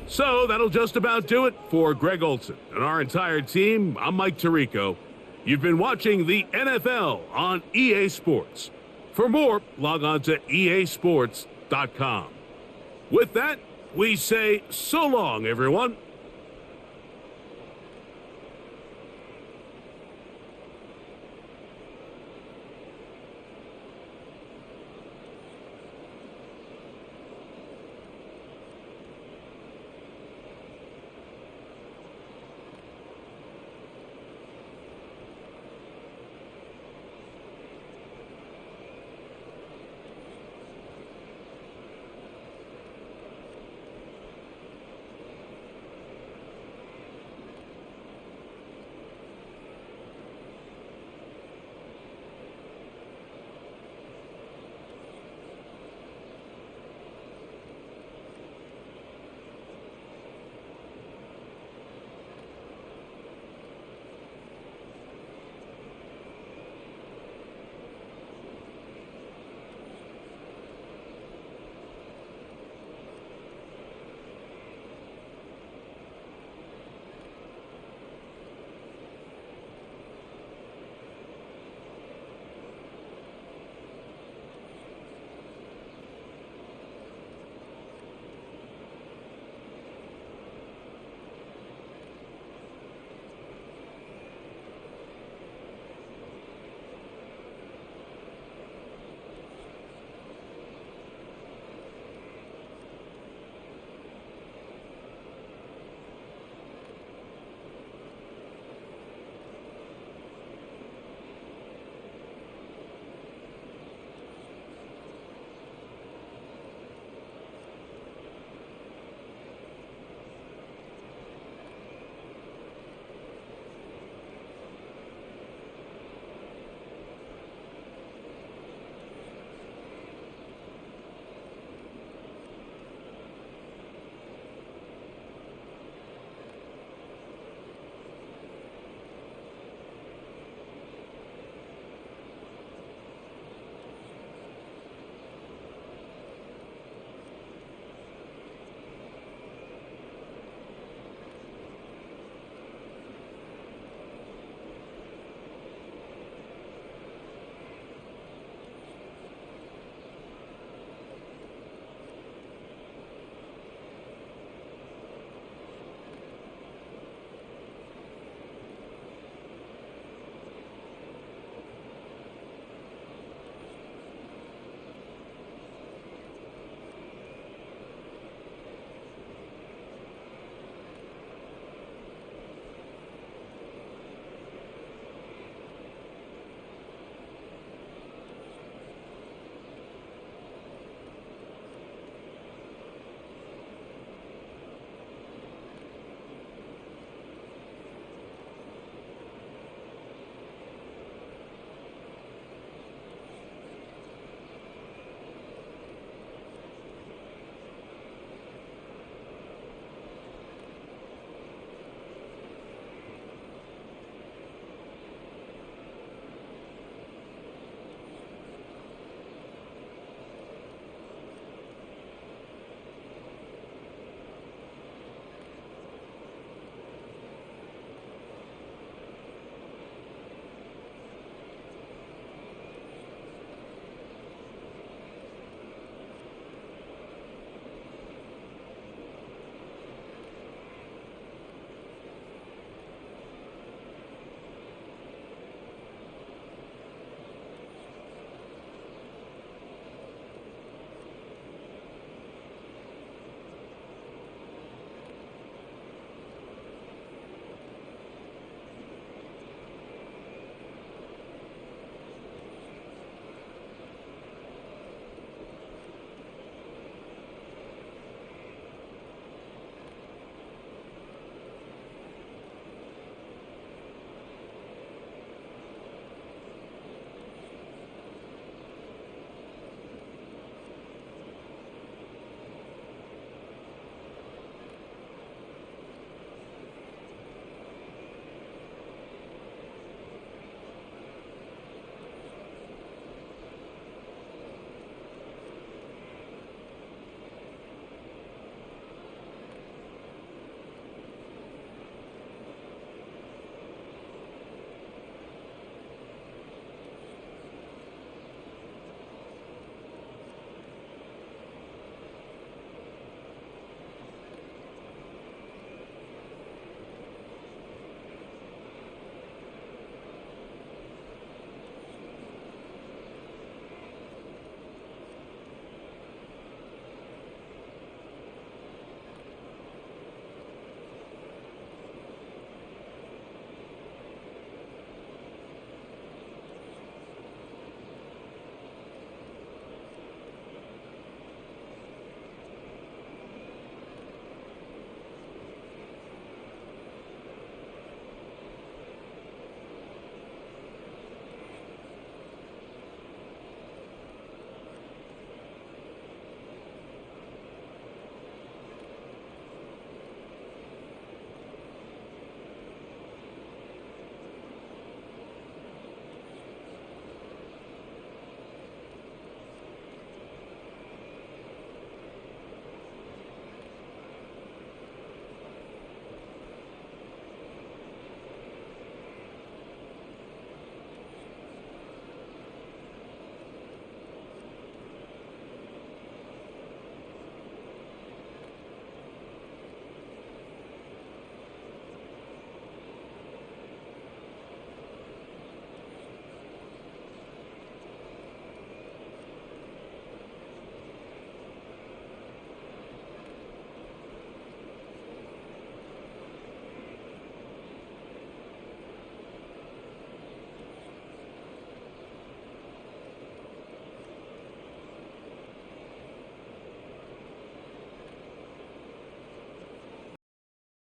So, that'll just about do it for Greg Olson and our entire team. I'm Mike Tirico. You've been watching the NFL on EA Sports. For more, log on to easports.com. With that, we say so long, everyone.